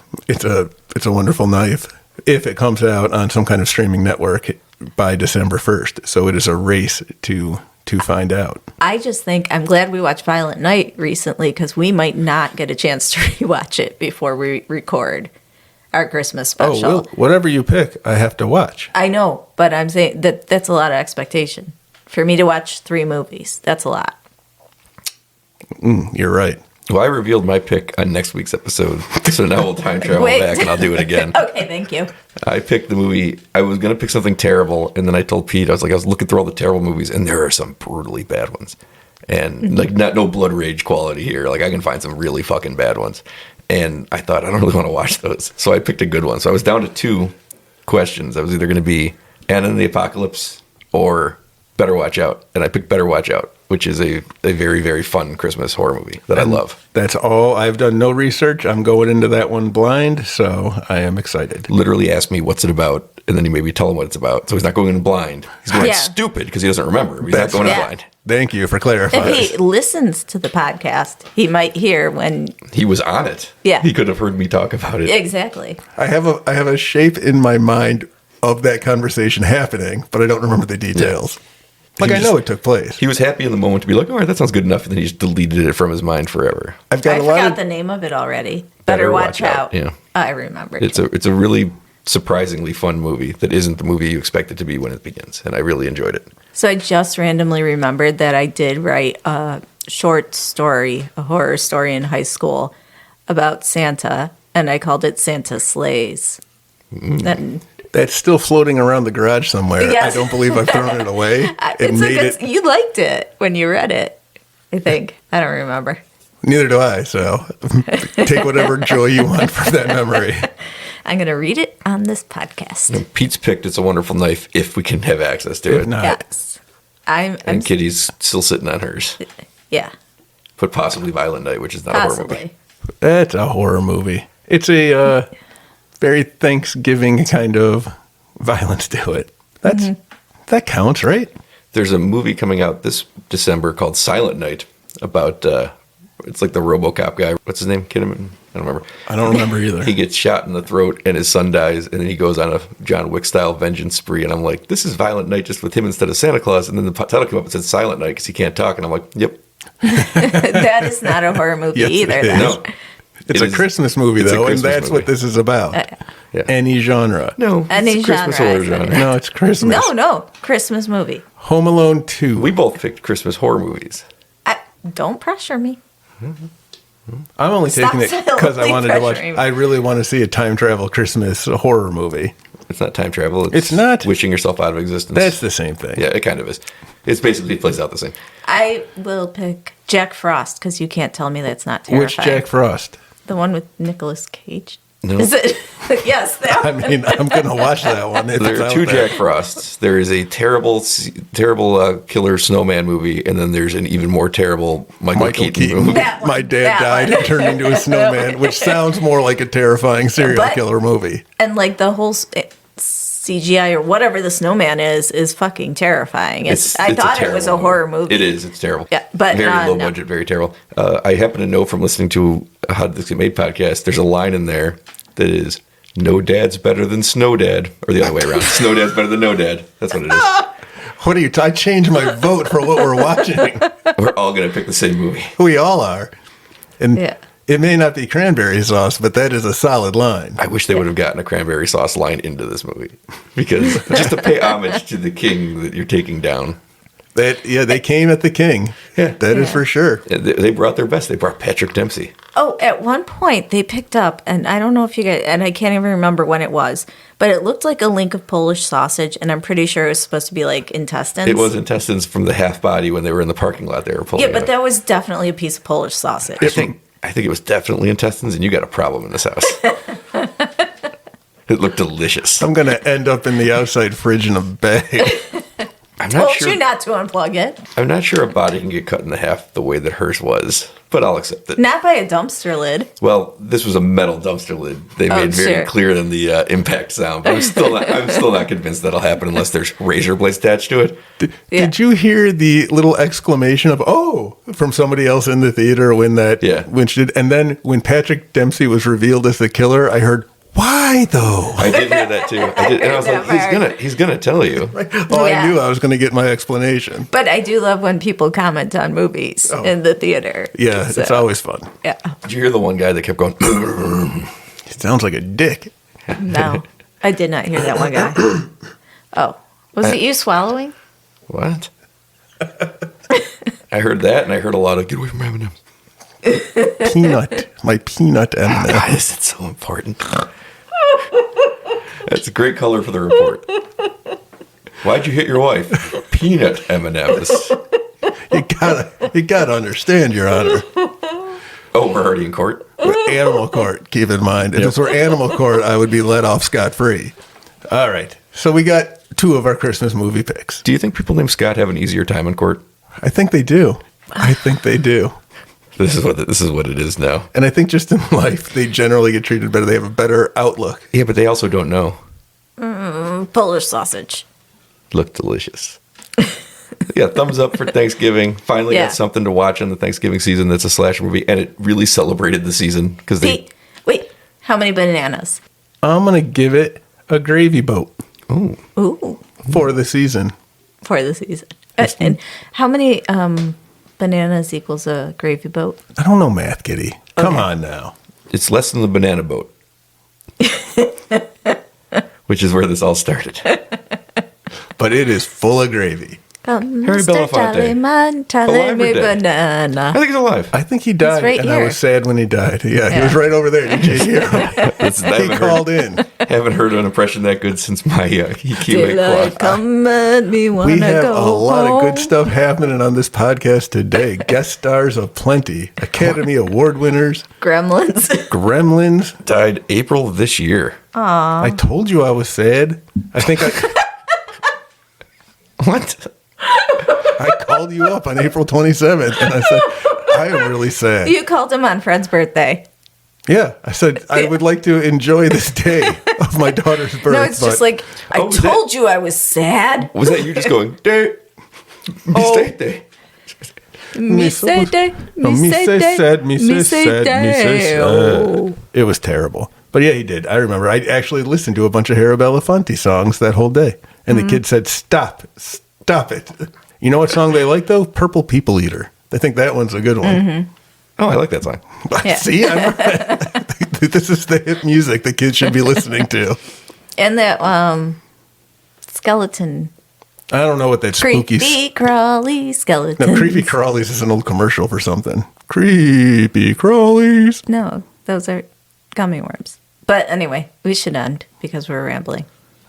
Wonderful Knife if it comes out on some kind of streaming network by December 1st. So it is a race to find out. I just think I'm glad we watched Violent Night recently because we might not get a chance to rewatch it before we record our Christmas special. Oh, well, whatever you pick, I have to watch. I know, but I'm saying that's a lot of expectation. For me to watch 3 movies, that's a lot. You're right. Well, I revealed my pick on next week's episode. So now we'll time travel Wait. back and I'll do it again. Okay, thank you. I picked the movie. I was going to pick something terrible. And then I told Pete, I was looking through all the terrible movies and there are some brutally bad ones. And like no blood rage quality here. Like I can find some really fucking bad ones. And I thought, I don't really want to watch those. So I picked a good one. So I was down to 2 questions. I was either going to be Anna and the Apocalypse or Better Watch Out. And I picked Better Watch Out, which is a very, very fun Christmas horror movie that I love. That's all. I've done no research. I'm going into that one blind, so I am excited. Literally asked me, what's it about? And then he made me tell him what it's about. So he's not going in blind. He's going Yeah. stupid because he doesn't remember. He's That's- not going in Yeah. blind. Thank you for clarifying. If he listens to the podcast, he might hear when He was on it. Yeah. He could have heard me talk about it. exactly. I have a shape in my mind of that conversation happening, but I don't remember the details. Like He I was know just- it took place. He was happy in the moment to be like, all right, that sounds good enough. And then he just deleted it from his mind forever. I've got I a lot forgot of the name of it already. Better Watch Out. Yeah. I remembered. It's a really surprisingly fun movie that isn't the movie you expect it to be when it begins. And I really enjoyed it. So I just randomly remembered that I did write a short story, a horror story in high school about Santa, and I called it Santa Slays. And that's still floating around the garage somewhere. Yes. I don't believe I've thrown it away. it's a good, you liked it when you read it, I think. I don't remember. Neither do I. So take whatever joy you want from that memory. I'm going to read it on this podcast. And Pete's picked It's a Wonderful Knife if we can have access to If it. not, Yes. I'm And Kitty's still sitting on hers. yeah, But possibly Violent Night, which is not a horror movie. possibly. that's a horror movie. It's a very Thanksgiving kind of violence to it. That counts, right? There's a movie coming out this December called Silent Night about, it's like the RoboCop guy. What's his name? Kinnaman? I don't remember. I don't remember either. He gets shot in the throat and his son dies, and then he goes on a John Wick style vengeance spree. And I'm like, this is Violent Night just with him instead of Santa Claus. And then the title came up and said Silent Night because he can't talk. And I'm like, yep. That is not a horror movie Yes, either. it is. then. No. It's It a is- Christmas movie, it's a though, and Christmas that's movie. what this is about. Yeah. Any genre. No. Any it's a Christmas genre, horror I said. genre. No, it's Christmas. No, Christmas movie. Home Alone 2. We both picked Christmas horror movies. Don't pressure me. I'm only Stop taking it because I silently wanted to watch. pressuring me. I really want to see a time travel Christmas horror movie. It's not time travel. It's not? Wishing yourself out of existence. That's the same thing. Yeah, it kind of is. It's basically plays out the same. I will pick Jack Frost, because you can't tell me that's not terrifying. Which Jack Frost? The one with Nicolas Cage? No. Is it? Yes, that I one. mean, I'm going to watch that one. If There it's are out two there. Jack Frosts. There is a terrible killer snowman movie, and then there's an even more terrible Michael Keaton movie. That one. My dad That died one. and turned into a snowman, which sounds more like a terrifying serial But- killer movie. And like the whole CGI or whatever the snowman is fucking terrifying. I thought it terrible was a horror movie. It is. It's terrible. Yeah, but, very low no. budget, very terrible. I happen to know from listening to a How Did This Get Made podcast, there's a line in there that is, "No dad's better than snow dad," or the other way around. Snow dad's better than no dad. That's what it is. What are you? I changed my vote for what we're watching. We're all gonna pick the same movie. We all are. And Yeah. it may not be cranberry sauce, but that is a solid line. I wish they would have gotten a cranberry sauce line into this movie, because just to pay homage to the king that you're taking down. They came at the king. Yeah. That is for sure. They brought their best. They brought Patrick Dempsey. Oh, at one point they picked up, and I don't know if you guys, and I can't even remember when it was, but it looked like a link of Polish sausage, and I'm pretty sure it was supposed to be like intestines. It was intestines from the half body when they were in the parking lot. They were pulling. Yeah, but out. that was definitely a piece of Polish sausage. I think it was definitely intestines, and you got a problem in this house. It looked delicious. I'm going to end up in the outside fridge in a bag. I'm not Told sure. you not to unplug it. I'm not sure a body can get cut in half the way that hers was, but I'll accept it. Not by a dumpster lid. Well, this was a metal dumpster lid. They made very sure. clear in the impact sound. But I'm still not convinced that'll happen unless there's razor blades attached to it. Yeah. Did you hear the little exclamation of "oh" from somebody else in the theater when when she did? And then when Patrick Dempsey was revealed as the killer, I heard, "Why though?" I did hear that too. I did, and I was like, Never. he's gonna tell you. Oh, Yeah. I knew I was going to get my explanation. But I do love when people comment on movies in the theater. Yeah, it's So, always fun. Yeah. Did you hear the one guy that kept going? It sounds like a dick. No, I did not hear that one guy. Oh, was it you swallowing? What? I heard that, and I heard a lot of "get away from M&M's." Peanut, my peanut M&M. Why is it so important? That's a great color for the report. Why'd you hit your wife? Peanut M&Ms. You gotta understand, Your Honor. Oh, we're already in court. Animal court, keep in mind. If this were animal court, I would be let off scot-free. All right. So we got two of our Christmas movie picks. Do you think people named Scott have an easier time in court? I think they do. I think they do. This is what it is now. And I think just in life, they generally get treated better. They have a better outlook. Yeah, but they also don't know. Polish sausage. Look delicious. Yeah, thumbs up for Thanksgiving. Finally Yeah. got something to watch in the Thanksgiving season that's a slasher movie, and it really celebrated the season because they. Wait, how many bananas? I'm going to give it a gravy boat Ooh, for the season. for the season. And how many bananas equals a gravy boat? I don't know math, Kitty. Come Okay. on now. It's less than the banana boat, which is where this all started. But it is full of gravy. Come, Harry Mr. Belafonte. Tallyman, tally Alive or me dead? banana. I think he's alive. I think he died, right and I here. was sad when he died. Yeah, he Yeah. was right over there. Did you hear him? I He called in. haven't heard an impression that good since my Kiwi Daylight clock. come at me, wanna We have go a lot of good home. stuff happening on this podcast today. Guest stars aplenty. Academy Award winners. Gremlins. Gremlins. Died April of this year. I told you I was sad. I think What? I called you up on April 27th, and I said, I am really sad. You called him on Fred's birthday. Yeah, I said, I would like to enjoy this day of my daughter's birth. No, it's just but like, I Oh, was told you I was sad. Was that you just going, day? Mistake day. Me say day, No, me say day, sad, me say sad, me say sad. Oh. It was terrible. But yeah, he did. I remember. I actually listened to a bunch of Harry Belafonte songs that whole day. And the kid said, stop it. You know what song they like, though? Purple People Eater. I think that one's a good one. Oh, I like that song. Yeah. See, this is the hip music the kids should be listening to. And that skeleton, I don't know what that spooky... creepy crawly skeleton. No, Creepy Crawlies is an old commercial for something. Creepy Crawlies. No, those are gummy worms. But anyway, we should end because we're rambling.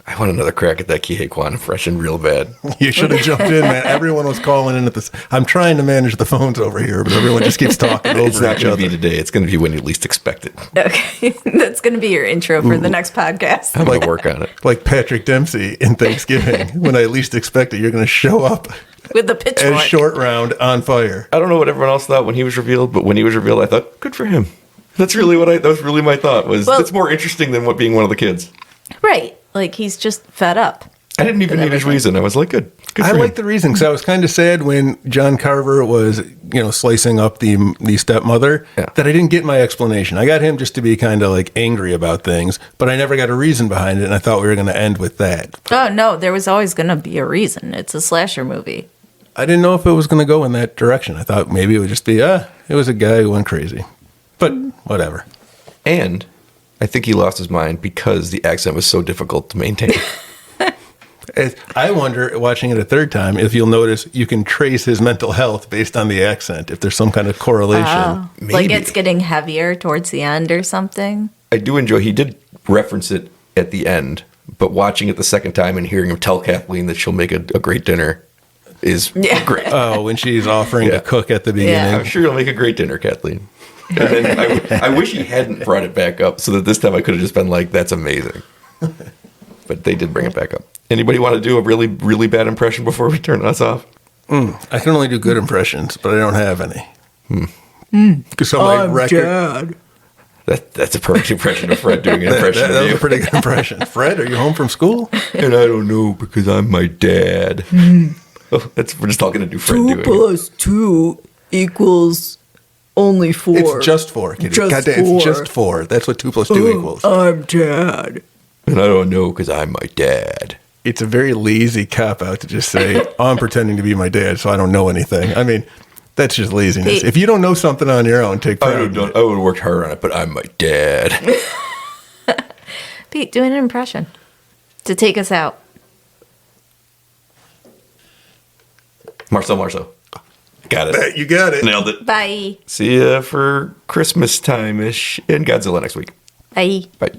I want another crack at that Kihei Kwan impression real bad. You should have jumped in, man. Everyone was calling in at this. I'm trying to manage the phones over here, but everyone just keeps talking over It's not each going to other. be today. It's going to be when you least expect it. Okay, that's going to be your intro for the next podcast. I'm going to work on it. Like Patrick Dempsey in Thanksgiving. When I least expect it, you're going to show up With the as pitchfork. Short Round on fire. I don't know what everyone else thought when he was revealed, but when he was revealed, I thought, good for him. That's really that was really my thought. That's more interesting than what being one of the kids. Right. Like, he's just fed up. I didn't even need his reason. I was like, good for I him. like the reason because I was kind of sad when John Carver was, slicing up the stepmother that I didn't get my explanation. I got him just to be kind of like angry about things, but I never got a reason behind it, and I thought we were going to end with that. Oh, no, there was always going to be a reason. It's a slasher movie. I didn't know if it was going to go in that direction. I thought maybe it would just be, it was a guy who went crazy. But whatever. And I think he lost his mind because the accent was so difficult to maintain. I wonder, watching it a third time, if you'll notice you can trace his mental health based on the accent, if there's some kind of correlation. Like, Maybe. it's getting heavier towards the end or something. I do enjoy, he did reference it at the end, but watching it the second time and hearing him tell Kathleen that she'll make a great dinner is great. Oh, when she's offering to cook at the beginning. Yeah. I'm sure you'll make a great dinner, Kathleen. And then I wish he hadn't brought it back up so that this time I could have just been like, that's amazing. But they did bring it back up. Anybody want to do a really, really bad impression before we turn us off? I can only do good impressions, but I don't have any. Because on my record, That's a perfect impression of Fred doing an impression that of was you. a pretty good impression. Fred, are you home from school? And I don't know because I'm my dad. Oh, we're just talking to do Fred doing it. 2 equals only 4. It's just 4, Kitty. Just Goddamn, 4. it's just 4. That's what 2 + 2 equals. I'm dad. And I don't know because I'm my dad. It's a very lazy cop-out to just say, I'm pretending to be my dad, so I don't know anything. I mean, that's just laziness. Hey. If you don't know something on your own, take I pride in it. would have worked hard on it, but I'm my dad. Pete, do an impression to take us out. Marcel. Got it. You got it. Nailed it. Bye. See ya for Christmas time-ish and Godzilla next week. Bye. Bye.